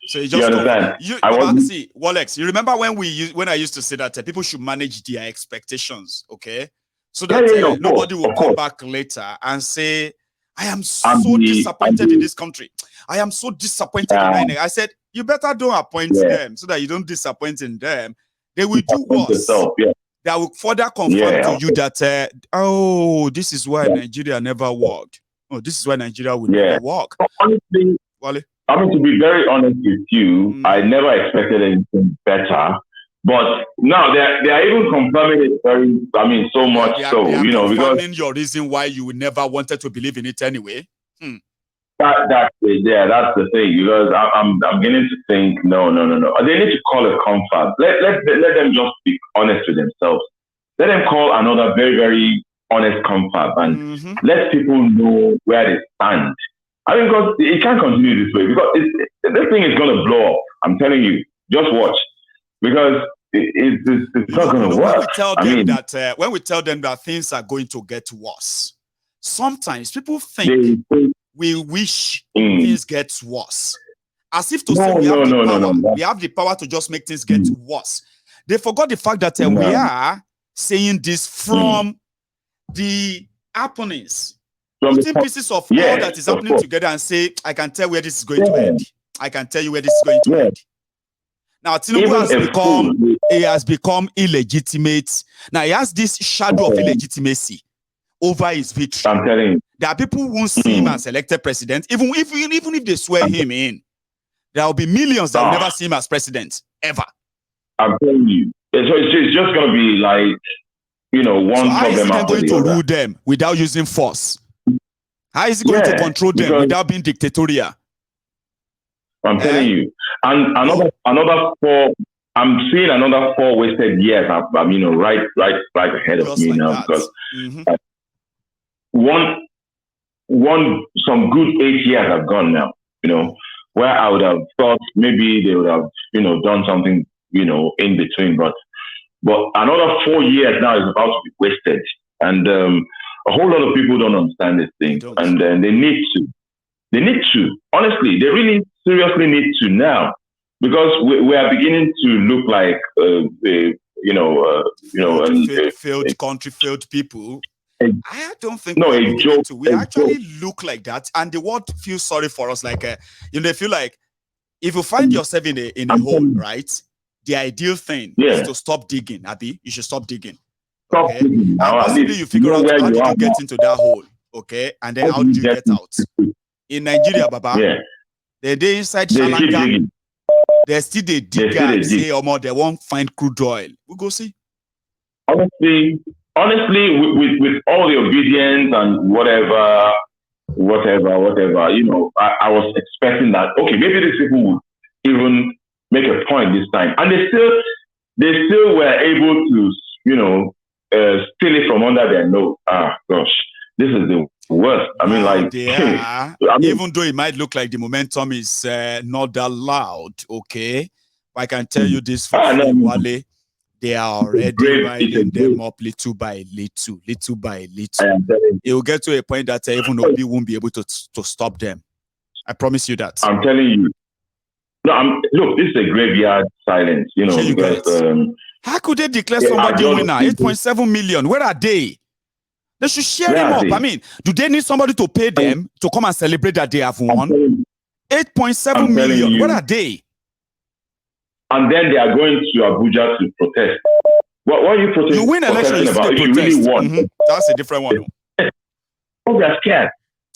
so you just understand? See, Walex, you remember when I used to say that people should manage their expectations, okay? So that nobody will come back later and say, I am so disappointed in this country. I am so disappointed in INEC. I said, you better don't appoint them so that you don't disappoint in them. They will do worse. That will further confirm to you that, this is why Nigeria never worked. Oh, this is why Nigeria will never work. Honestly, Wale? I mean, to be very honest with you, I never expected anything better. But now they are even confirming it so much they are because your reason why you never wanted to believe in it anyway. That's the thing, because I'm beginning to think no. They need to call a confab. Let them just be honest with themselves. Let them call another very, very honest confab and let people know where they stand. I mean, because it can't continue this way, because this thing is going to blow up. I'm telling you, just watch, because it's not going to work. When we tell them that things are going to get worse, sometimes people think we wish things get worse, as if to say we have the power to just make things get worse. They forgot the fact that we are saying this from the happenings, putting pieces of all that is happening together and say, I can tell where this is going to end. I can tell you where this is going to end. Now, Tinubu has become illegitimate. Now, he has this shadow of illegitimacy over his victory. I'm telling you. There are people who won't see him as elected president, even if they swear him in. There will be millions that will never see him as president, ever. I'm telling you. It's just going to be like, one how problem is he going to other. rule them without using force? How is he going to control them without being dictatorial? I'm telling you. And another 4, I'm seeing another 4 wasted years, right ahead of me now. Because some good 8 years have gone now, where I would have thought maybe they would have, done something, in between. But another 4 years now is about to be wasted. And a whole lot of people don't understand this thing. And then they need to. They need to. Honestly, they really seriously need to now. Because we are beginning to look like, failed country, failed people. I don't think we actually look like that, and the world feels sorry for us. Like, they feel like if you find yourself in a hole, right? The ideal thing is to stop digging. Abi, you should stop digging. Okay, and possibly you figure out how did you get into that hole, okay, and then how did you get out? In Nigeria, Baba, they're inside Shalanga. They still they dig and say, they won't find crude oil. We go see. Honestly, with all the obedience and whatever, I was expecting that, okay, maybe these people would even make a point this time. And they still were able to, steal it from under their nose. Ah, gosh, this is the worst. I mean, even though it might look like the momentum is not that loud, okay, I can tell you this for free, Wale. They are already riding them up little by little. It will get to a point that even Obi won't be able to stop them. I promise you that. I'm telling you. No, look, this is a graveyard silence, because how could they declare somebody winner? 8.7 million. Where are they? They should share him up. I mean, do they need somebody to pay them to come and celebrate that they have won? 8.7 million. Where are they? And then they are going to Abuja to protest. What are you protesting? You win election, you about? If you really won. That's a different one. Oh, they're scared.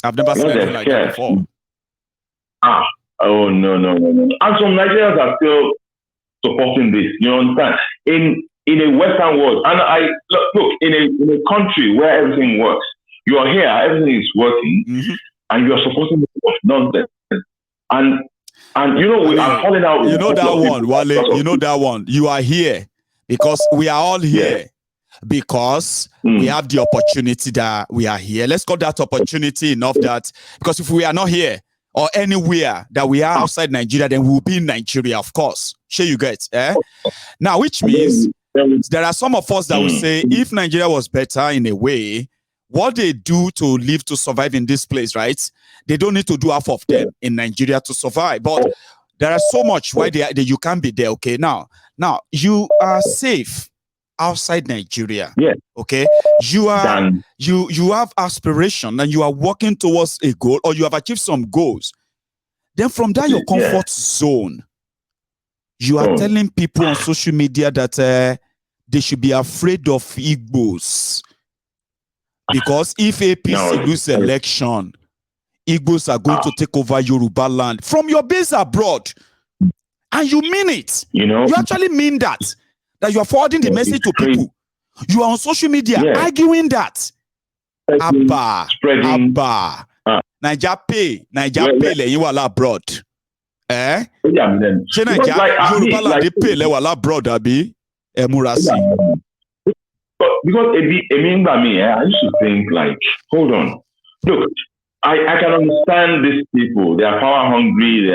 I've never seen anything like that before. Oh, no. And some Nigerians are still supporting this. You understand? In a Western world, and look in a country where everything works, you are here, everything is working, and you are supporting this nonsense. And we are calling out. You know that one, Wale. You know that one. You are here because we are all here. because we have the opportunity that we are here. Let's call that opportunity enough that, because if we are not here or anywhere that we are outside Nigeria, then we will be in Nigeria, of course. Sure, you get, Now, which means there are some of us that will say, if Nigeria was better in a way, what they do to live, to survive in this place, right? They don't need to do half of them in Nigeria to survive. But there are so much why you can't be there, okay? Now, you are safe outside Nigeria. Yeah. Okay. You are you have aspiration and you are working towards a goal, or you have achieved some goals. Then from that your comfort zone, you are telling people on social media that they should be afraid of Igbos. Because if APC lose election, Igbos are going to take over Yoruba land from your base abroad. And you mean it. You actually mean that you are forwarding the message to people. You are on social media arguing that. Abba. Naija pay lẹ́yìn wà abroad. Ṣé Naija Yoruba land dey pay lẹ́wà abroad àbí? Ẹ múra sí. Because I used to think like, hold on. Look, I can understand these people. They are power hungry.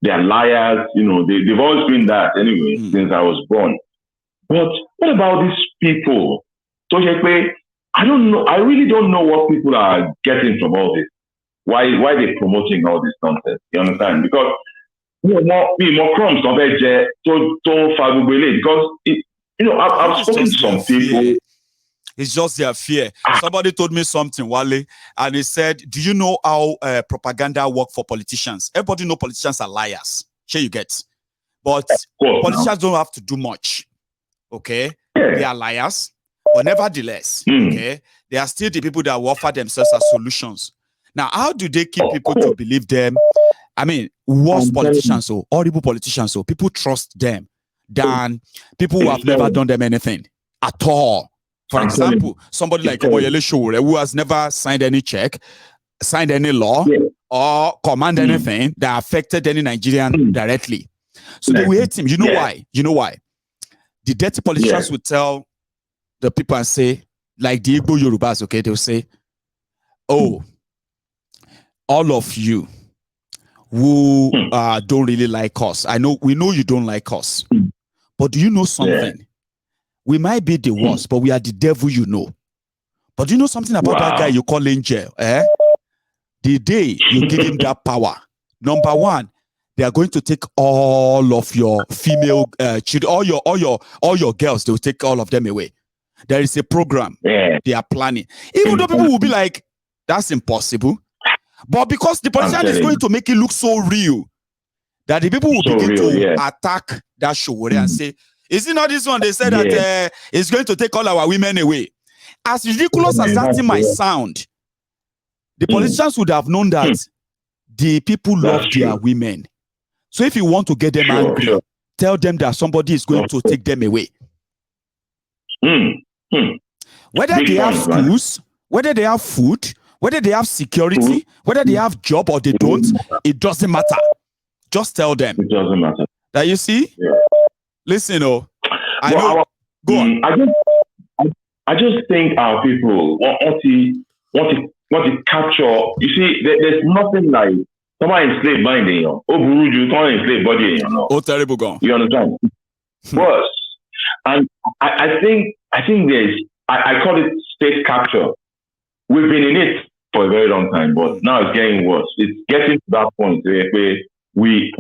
They are liars. They've always been that anyway since I was born. But what about these people? So I don't know. I really don't know what people are getting from all this. Why they're promoting all this nonsense? You understand? Because more crumbs compared to because I've spoken to some people. It's just their fear. Somebody told me something, Wale, and he said, do you know how propaganda work for politicians? Everybody know politicians are liars. Sure you get. But politicians don't have to do much. Okay? Yeah. They are liars. But nevertheless, okay, they are still the people that will offer themselves as solutions. Now, how do they keep people to believe them? I mean, worse politicians, horrible politicians, people trust them than people who have never done them anything at all. For example, somebody like Omoyele Sowore, who has never signed any check, signed any law, or command anything that affected any Nigerian directly. So they will hate him. You know why? You know why? The dirty politicians will tell the people and say, like the Igbo Yorubas, okay, they'll say, oh, all of you who don't really like us, we know you don't like us, but do you know something? We might be the worst, but we are the devil, you know. But do you know something about that guy you call Angel? The day you give him that power, number one, they are going to take all of your female children, all your girls. They will take all of them away. There is a program they are planning. Even though people will be like, that's impossible. But because the politician is going to make it look so real, that the people will begin to attack that Sowore and say, is it not this one? They said that it's going to take all our women away. As ridiculous as that thing might sound, the politicians would have known that the people love their women. So if you want to get them angry, tell them that somebody is going to take them away. Whether they have schools, whether they have food, whether they have security, whether they have job or they don't, it doesn't matter. Just tell them. It doesn't matter. That you see? Listen, I know. Go on. I just think our people want to capture. You see, there's nothing like someone enslaved mind, buruju, someone enslaved body, Oh, terrible gone. You understand? Worse. And I think there's I call it state capture. We've been in it for a very long time, but now it's getting worse. It's getting to that point where we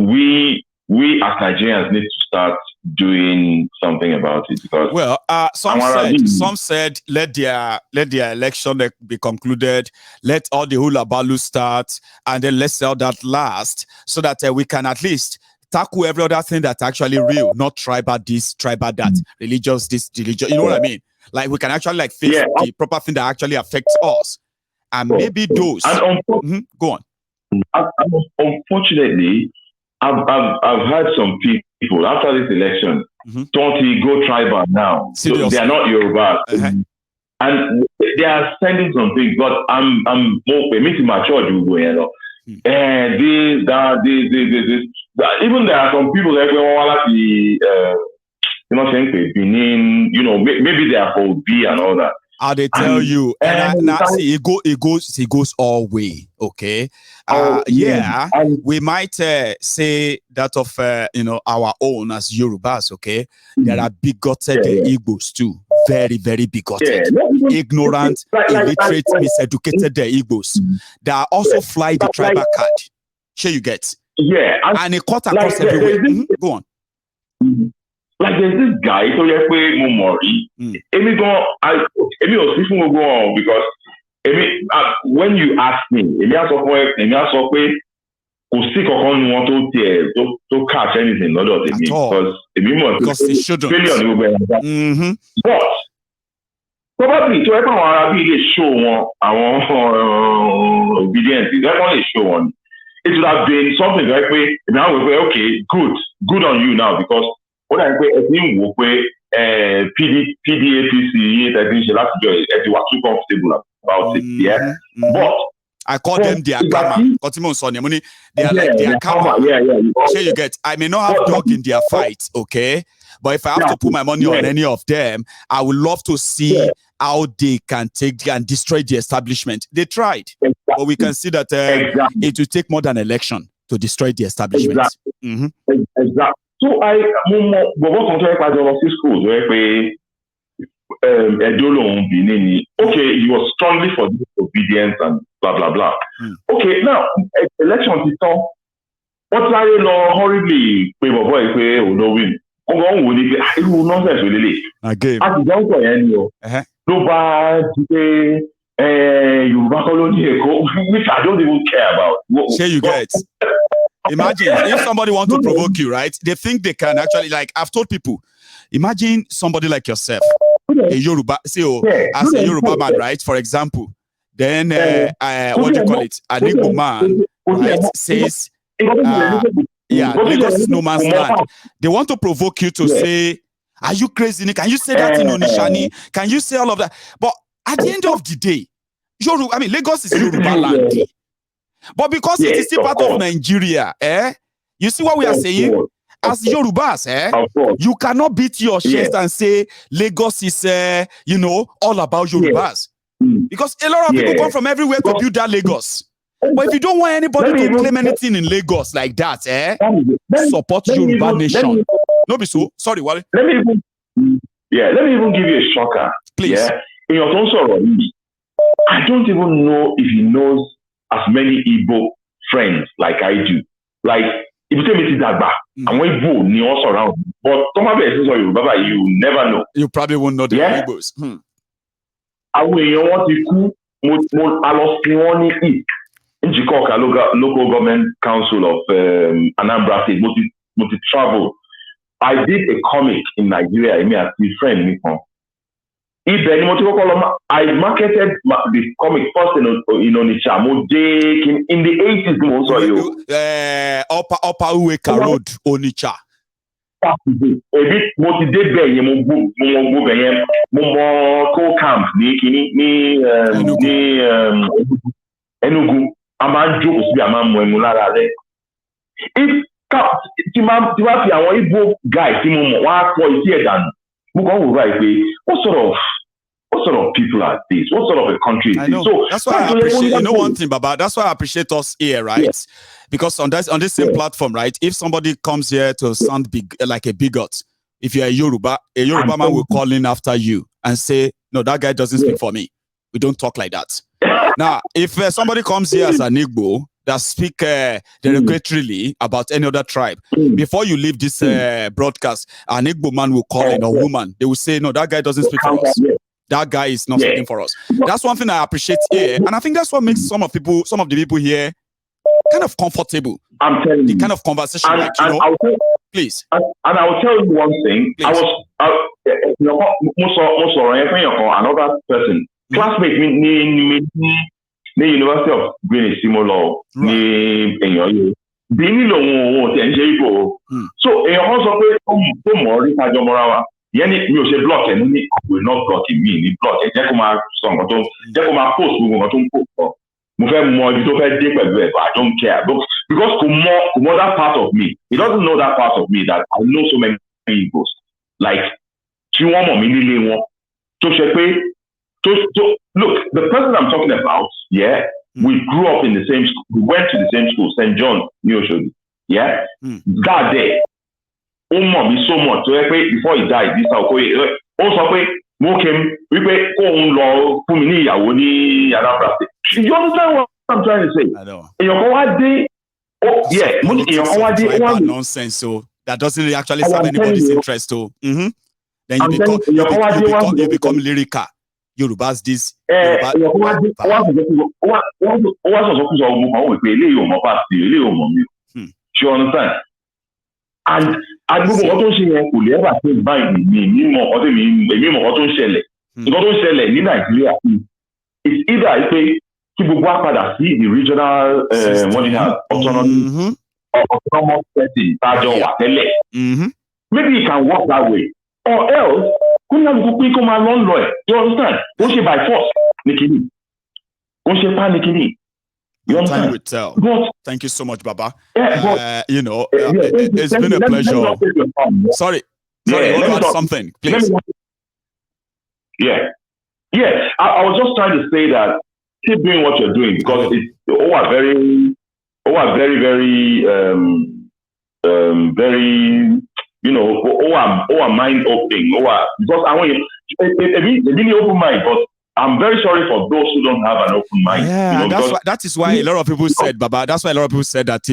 as Nigerians need to start doing something about it, because some said let their election be concluded, let all the hula baloo start, and then let's sell that last, so that we can at least tackle every other thing that's actually real, not tribal this, tribal that, religious this, religious. You know what I mean? Like we can actually face the proper thing that actually affects us, and maybe those. And go on. Unfortunately, I've heard some people after this election don't go tribal now. So they are not Yoruba, and they are sending some things. But I'm more meeting my church will go and this. Even there are some people that go you know, Benin, you know, maybe they are for B and all that. How they tell you, and now see, it goes all way, okay? Yeah, we might say that of you know, our own as Yorubas, okay? There are bigoted Igbos too, very, very bigoted, ignorant, illiterate, miseducated Igbos. They are also fly the tribal card. Sure, you get. Yeah, and it cut across everywhere. Go on. Like there's this guy, so you pay Mumori. Emi go on because when you ask me, Emi ask me, kò sí kankan nu wọn tó tiẹ̀ tó catch anything lọ́dọ̀ tèmi because they shouldn't. But probably tó ẹ pé àwọn Arabi lè show wọn àwọn obedience ẹ kàn lè show wọn. It would have been something like now we say, okay, good on you now, because what I say, PDAPC, you are too comfortable about it, yeah. But I call them their karma. They are like their karma. Yeah. Sure, you get. I may not have dog in their fight, okay, but if I have to put my money on any of them, I would love to see how they can take and destroy the establishment. They tried, but we can see that it will take more than election to destroy the establishment. Exactly. So I schools where okay, you were strongly for disobedience and blah blah blah. Okay, now election is on. What's I horribly win? Nonsense really. Again. As don't go anymore. No bad which I don't even care about. Sure, you get. Imagine if somebody wants to provoke you, right? They think they can actually, like I've told people, imagine somebody like yourself, a Yoruba, as a Yoruba man, right? For example, then what do you call it? An Igbo man, right? Says, Lagos is no man's land. They want to provoke you to say, are you crazy? Can you say that in Onishani? Can you say all of that? But at the end of the day, Lagos is Yoruba land. But because it is still part of Nigeria, you see what we are saying? As Yorubas, you cannot beat your chest and say Lagos is, all about Yorubas. Because a lot of people come from everywhere to build that Lagos. But if you don't want anybody to claim anything in Lagos like that, support Yoruba nation. No, be so. Sorry, Wale. Let me even give you a shocker. Please. Yeah? In your own sorrow, I don't even know if he knows as many Igbo friends like I do. Like, if you tell me Dagba, and when Igbo ni also around, but you never know. You probably won't know the Igbos. Local government council of Anambra State, multi-travel. I did a comic in Nigeria, a friend me from. I marketed the comic first in Onitsha, in the 80s. Upper Wike Road, Onitsha. Co-camp, Enugu, if what sort of people are this? What sort of a country is this? So that's why I appreciate. You know one thing, Baba. That's why I appreciate us here, right? Yeah. Because on this same platform, right? If somebody comes here to sound big, like a bigot, if you're a Yoruba man will call in after you and say, "No, that guy doesn't speak for me." We don't talk like that. Now, if somebody comes here as an Igbo that speak derogatorily about any other tribe, before you leave this broadcast, an Igbo man will call in, or woman. They will say, "No, that guy doesn't speak for us. That guy is not speaking for us." That's one thing I appreciate here, and I think that's what makes some of the people here kind of comfortable. I'm telling you, the kind of conversation, please. And I'll tell you one thing. Please. Another person, classmate in the University of Greenwich, Simolo, so block and will not block me. Block post. I don't care. Because Kumo that part of me, he doesn't know that part of me that I know so many Igbos. like look, the person I'm talking about, yeah, we grew up in the same school, we went to the same school, St. John, New Oshodi, yeah. That day, me so much. So before he died, this also you understand what I'm trying to say? I know. Nonsense. So that doesn't really actually serve anybody's interest. So then you become lyrical. Yorubas this. You understand? And I don't know what to say. It's either I say the regional what do you have autonomy or autonomous setting. Maybe it can work that way, or else you understand? Don't say by force, Nikini. Don't say panicking. Time will tell. But, thank you so much, Baba. It's been a pleasure. Sorry, you want to add something, please? I was just trying to say that keep doing what you're doing because it's very, mind opening. Because I want you, really open mind, but I'm very sorry for those who don't have an open mind. Yeah, that is why a lot of people said, Baba, that's why a lot of people said that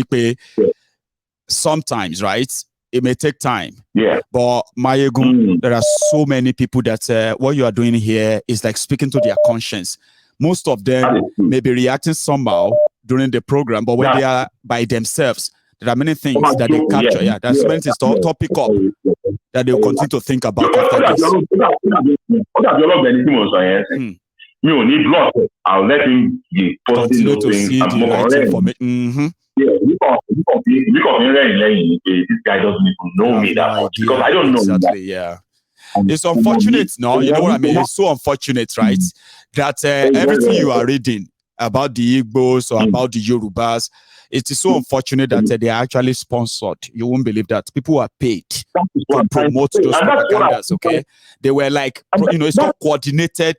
sometimes, right, it may take time. Yeah. But Mayegu, there are so many people that what you are doing here is like speaking to their conscience. Most of them may be reacting somehow during the program, but when they are by themselves, there are many things that they capture. Yeah, there are so many things to pick up that they will continue to think about after this. I'll let him continue to see the right information. This guy doesn't even know me that much because I don't know exactly. Yeah, it's unfortunate. No, you know what I mean. It's so unfortunate, right? That everything you are reading about the Igbos or about the Yorubas, it is so unfortunate that they are actually sponsored. You won't believe that people are paid to promote those propagandas. Okay, they were like, it's called coordinated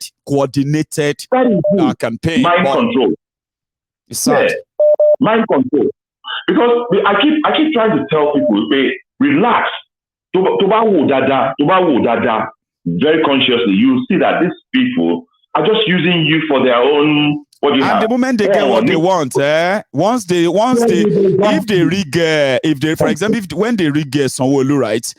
campaign. Mind control. It's sad. Mind control. Because I keep trying to tell people, relax. Very consciously, you see that these people are just using you for their own. And the moment they get what they want, for example, when they rig Sanwo-Olu, right?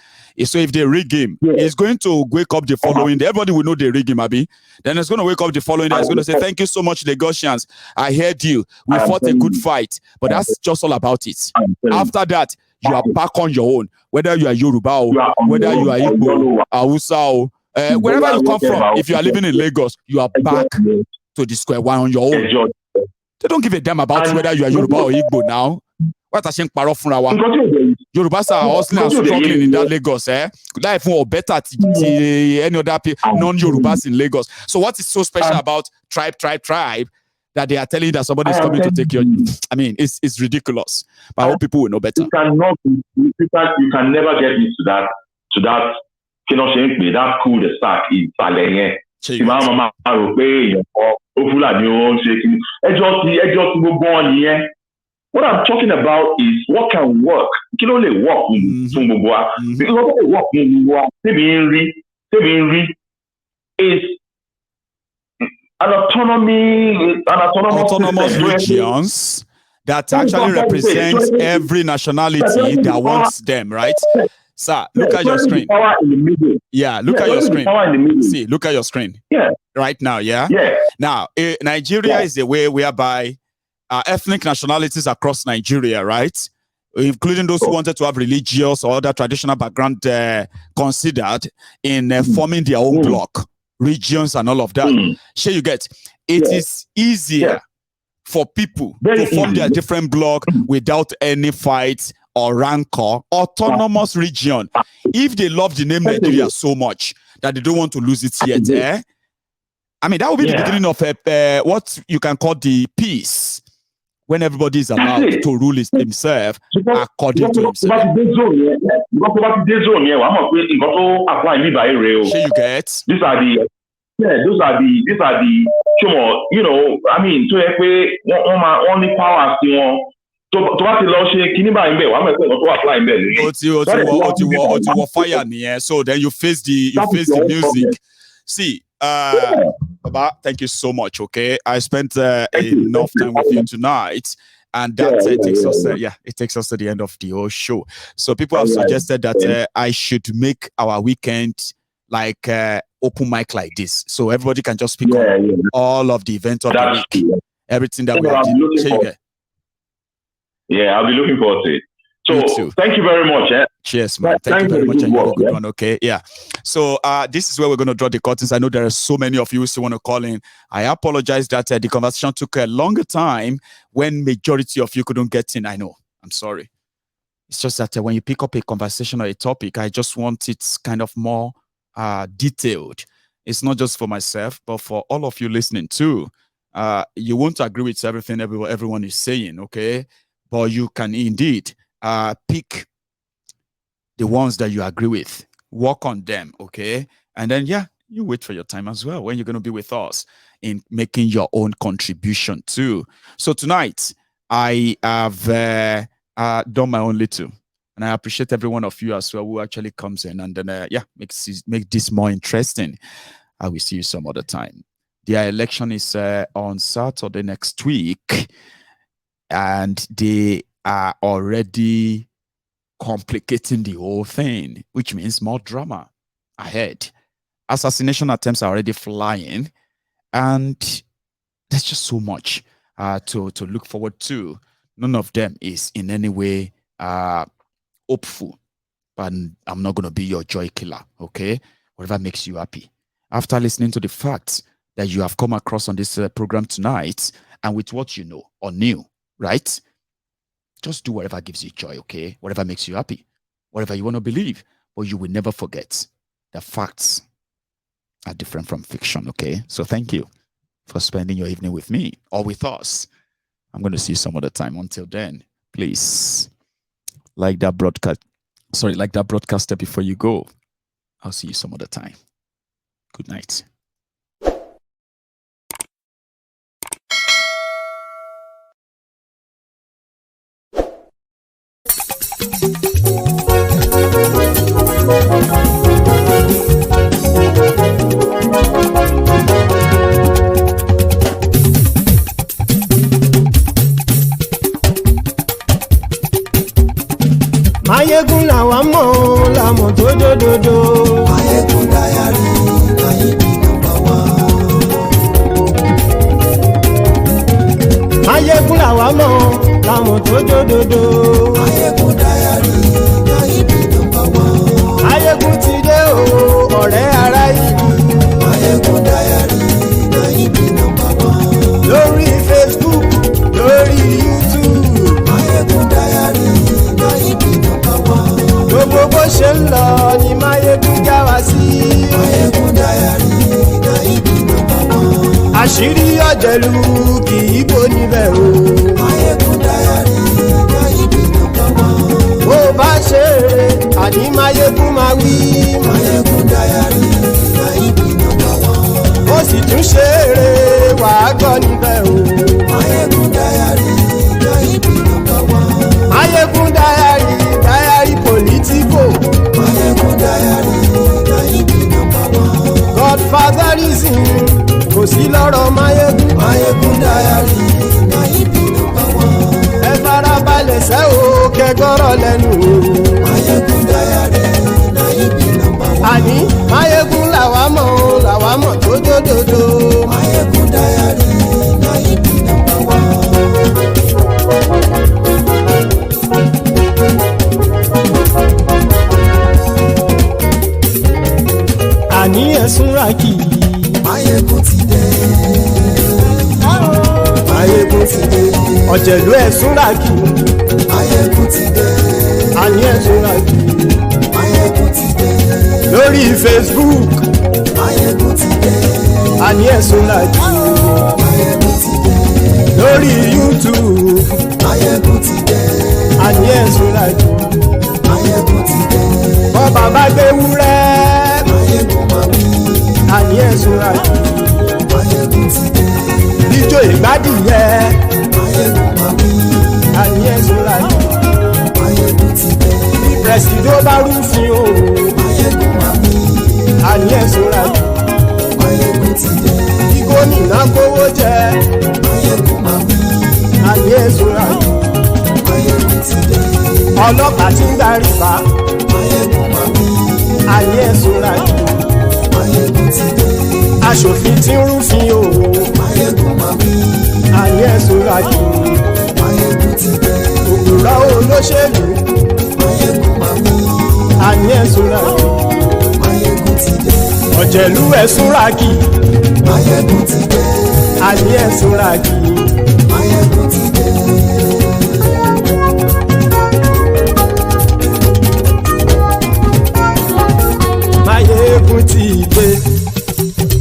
So if they rig him, it's going to wake up the following day. Everybody will know they rig him, Abi. Then it's going to wake up the following day. It's going to say, thank you so much, Lagosians. I heard you. We fought a good fight. But that's just all about it. After that, you are back on your own. Whether you are Yoruba, whether you are Igbo, Hausa, wherever you come from, if you are living in Lagos, you are back to the square one on your own. They don't give a damn about whether you are Yoruba or Igbo now. What I think Yorubas are hustling and struggling in that Lagos, life more better any other non-Yorubas in Lagos. So what is so special about tribe that they are telling you that somebody is coming to take your? I mean, it's ridiculous. But I hope people will know better. You can never get me to that that cool the sack in Palenye. What I'm talking about is what can work. You can only work is an autonomous regions that actually represents every nationality that wants them, right? Sir, look at your screen. Yeah, look at your screen. See, look at your screen. Yeah. Right now, yeah? Now, Nigeria is a way whereby ethnic nationalities across Nigeria, right? Including those who wanted to have religious or other traditional background considered in forming their own block, regions and all of that. Sure you get. It is easier for people to form their different block without any fights or rancor. Autonomous region. If they love the name Nigeria so much that they don't want to lose it yet, I mean, that would be the beginning of what you can call the peace when everybody is allowed to rule himself according to himself. Sure you get? These are the you know, I mean, to only powers to what the law say, fire near. So then you face the music. See, Baba, thank you so much. Okay, I spent enough time with you tonight, and that takes us to the end of the whole show. So people have suggested that I should make our weekend like open mic like this, so everybody can just speak on all of the events of the week, everything that we have. Yeah, I'll be looking forward to it. So thank you very much. Cheers, man. Thank you very much. And you have a good one. Okay. Yeah. So this is where we're going to draw the curtains. I know there are so many of you who still want to call in. I apologize that the conversation took a longer time when majority of you couldn't get in. I know. I'm sorry. It's just that when you pick up a conversation or a topic, I just want it kind of more detailed. It's not just for myself, but for all of you listening too. You won't agree with everything everyone is saying, okay? But you can indeed pick the ones that you agree with, work on them, okay? And then, you wait for your time as well when you're going to be with us in making your own contribution too. So tonight, I have done my own little. And I appreciate every one of you as well who actually comes in and then, make this more interesting. I will see you some other time. The election is on Saturday next week. And they are already complicating the whole thing, which means more drama ahead. Assassination attempts are already flying, and there's just so much to look forward to. None of them is in any way hopeful, but I'm not going to be your joy killer, okay? Whatever makes you happy. After listening to the facts that you have come across on this program tonight, and with what you know or knew, right? Just do whatever gives you joy, okay? Whatever makes you happy, whatever you want to believe, but you will never forget that facts are different from fiction, okay? So thank you for spending your evening with me or with us. I'm going to see you some other time. Until then, please like that broadcaster before you go. I'll see you some other time. Good night. Mayegun làwa mọ̀ làmọ̀ tó dòdòdò. Mayegun Diary ayé bí nọ́mbà wá. Mayegun làwa mọ̀ làmọ̀ tó dòdòdò. Mayegun Diary ayé bí nọ́mbà wá. Mayegun ti dé o ọ̀rẹ́ ara yìí. Mayegun Diary ayé bí nọ́mbà wá. Lórí Facebook, lórí YouTube. Mayegun Diary ayé bí nọ́mbà wá. Gbogbo bó ṣe ń lọ ni Mayegun já wa sí. Mayegun Diary ayé bí nọ́mbà wá. Àṣírí ọ̀jẹ̀lú kì í bò níbẹ̀ o. Mayegun Diary ayé bí nọ́mbà wá. Bó bá ṣe eré àní Mayegun máa wí. Mayegun Diary ayé bí nọ́mbà wá. Ó sì tún ṣe eré wàá gbọ́ níbẹ̀ o. Mayegun Diary ayé bí nọ́mbà wá. Mayegun Diary politico. Mayegun Diary ayé bí nọ́mbà wá. Godfatherism kò sí lọ́rọ̀ Mayegun. Mayegun Diary ayé bí nọ́mbà wá. Ẹ farabalẹ̀ sẹ́ o kẹgọ́rọ̀ lẹ́nu o. Mayegun Diary ayé bí nọ́mbà wá. Àní Mayegun làwa mọ̀ tó dòdòdò. Mayegun Diary ayé bí nọ́mbà wá. Àní ẹ̀sùn ràkì. Mayegun ti dé. Mayegun ti dé. Ọ̀jẹ̀lú ẹ̀sùn ràkì. Mayegun ti dé. Àní ẹ̀sùn ràkì. Mayegun ti dé. Lórí Facebook. Mayegun ti dé. Àní ẹ̀sùn ràkì. Mayegun ti dé. Lórí YouTube. bá gbé wúrẹ́ Máyégún máa wí. àní ẹ̀sùn àjò Máyégún ti dé. ijó ìgbádìyẹ Máyégún máa wí. àní ẹ̀sùn àjò Máyégún ti dé. pẹ̀sìdó bá rúfin o Máyégún máa wí. àní ẹ̀sùn àjò Máyégún ti dé. kí gómìnà kówó jẹ Máyégún máa wí. àní ẹ̀sùn àjò Máyégún ti dé. ọlọ́pàá tí ń darí bá Máyégún máa wí. àní ẹ̀sùn àjò Máyégún ti dé. aṣòfin tí ń rúfin o Máyégún máa wí. àní ẹ̀sùn àjò Máyégún ti dé. òkúra olóṣèlú Máyégún máa wí. àní ẹ̀sùn àjò Máyégún ti dé. ọ̀jẹ̀lú ẹ̀sùn ràkì Máyégún ti dé. àní ẹ̀sùn ràkì Máyégún ti dé. Máyégún ti dé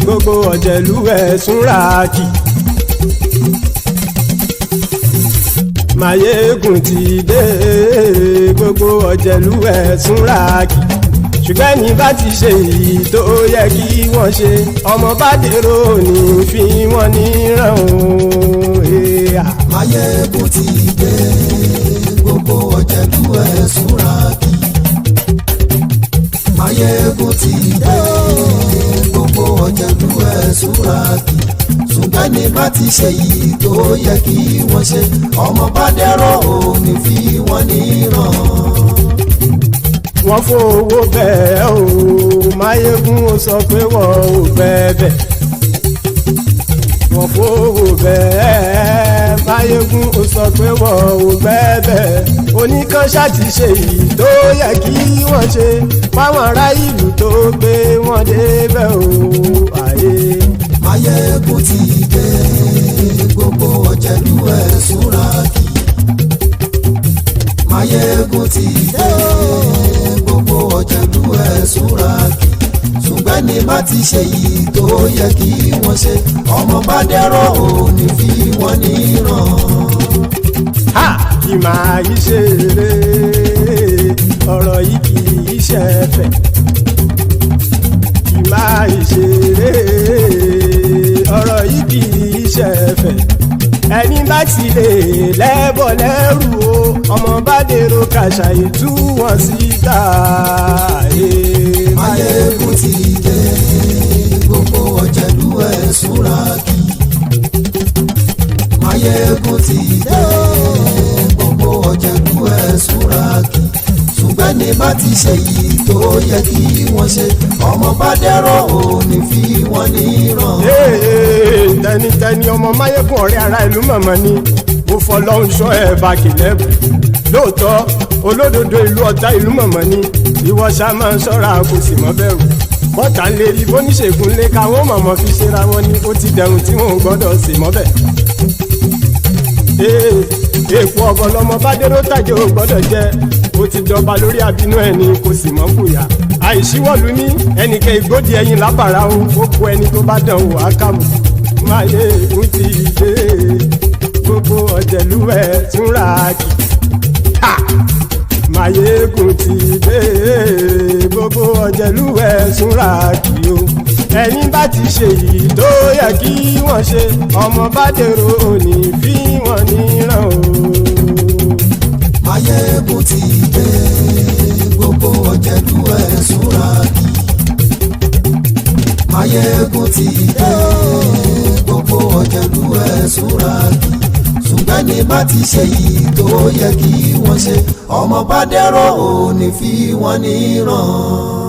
gbogbo ọ̀jẹ̀lú ẹ̀sùn ràkì Máyégún ti dé gbogbo ọ̀jẹ̀lú ẹ̀sùn ràkì ṣùgbọ́n ní bá ti ṣe èyí tó yẹ kí wọ́n ṣe ọmọ bá dèrò ní fi wọ́n níran o. Máyégún ti dé gbogbo ọ̀jẹ̀lú ẹ̀sùn ràkì. Máyégún ti dé gbogbo ọ̀jẹ̀lú ẹ̀sùn ràkì. ṣùgbọ́n ní bá ti ṣe yìí tó yẹ kí wọ́n ṣe ọmọ bá dẹ́rọ̀ òní fi wọ́n níran. wọ́n fowó bẹ́ẹ̀ o Máyégún ó sọ pé wọ́n ò bẹ́ẹ̀ wọ́n fowó bẹ́ẹ̀ Máyégún ó sọ pé wọ́n ò bẹ́ẹ̀ oníkanṣá ti ṣe yìí tó yẹ kí wọ́n ṣe fáwọn ará ìlú tó gbé wọn débẹ̀ o àyè. Máyégún ti dé gbogbo ọ̀jẹ̀lú ẹ̀sùn ràkì. Máyégún ti dé gbogbo ọ̀jẹ̀lú ẹ̀sùn ràkì. ṣùgbọ́n ní bá ti ṣe yìí tó yẹ kí wọ́n ṣe ọmọ bá dẹ́rọ̀ òní fi wọ́n níran. ha kì máa yí ṣeré ọ̀rọ̀ yìí kì í ṣe fẹ́ kì máa yí ṣeré ọ̀rọ̀ yìí kì í ṣe fẹ́ ẹni bá ti lè lẹ́bọ̀ lẹ́rù o ọmọ bá dèrò kàṣàyè tú wọn síta. Máyégún ti dé gbogbo ọ̀jẹ̀lú ẹ̀sùn ràkì. Máyégún ti dé gbogbo ọ̀jẹ̀lú ẹ̀sùn ràkì. ṣùgbọ́n ní bá ti ṣe yìí tó yẹ kí wọ́n ṣe ọmọ bá dẹ́rọ̀ òní fi wọ́n níran. tẹnitẹni ọmọ Máyégún ọ̀rẹ́ ara ìlú mọ̀mọ́ ni mo fọlọ́hún ṣọ́ ẹ̀ bá kìlẹ́bù lóòótọ́ olódodo ìlú ọ̀tá ìlú mọ̀mọ́ ni ìwọ ṣá máa ń ṣọ́ra kò sì mọ́ bẹ̀rù bọ́tà ń lè rí bóníṣègùn lé káwọn mọ̀mọ́ fi ṣera wọn ni ó ti dẹrùn tí wọn ò gbọ́dọ̀ sì mọ́ bẹ̀. èèpo ọ̀bọ̀ lọmọ bá dérò tàjẹ́ ò gbọ́dọ̀ jẹ́ ó ti jọba lórí àbínú ẹni kò sì mọ́ fòyà àìsíwọ́lu ní ẹnìkẹ́ ìgbódì ẹyin lábàrá o ó kó ẹni tó bá dán wò á kàmù. Máyégún ti dé gbogbo ọ̀jẹ̀lú ẹ̀sùn ràkì. Máyégún ti dé gbogbo ọ̀jẹ̀lú ẹ̀sùn ràkì o ẹni bá ti ṣe yìí tó yẹ kí wọ́n ṣe ọmọ bá dèrò òní fi wọ́n níran o. Máyégún ti dé gbogbo ọ̀jẹ̀lú ẹ̀sùn ràkì. Máyégún ti dé gbogbo ọ̀jẹ̀lú ẹ̀sùn ràkì. ṣùgbọ́n ní bá ti ṣe yìí tó yẹ kí wọ́n ṣe ọmọ bá dẹ́rọ̀ òní fi wọ́n níran.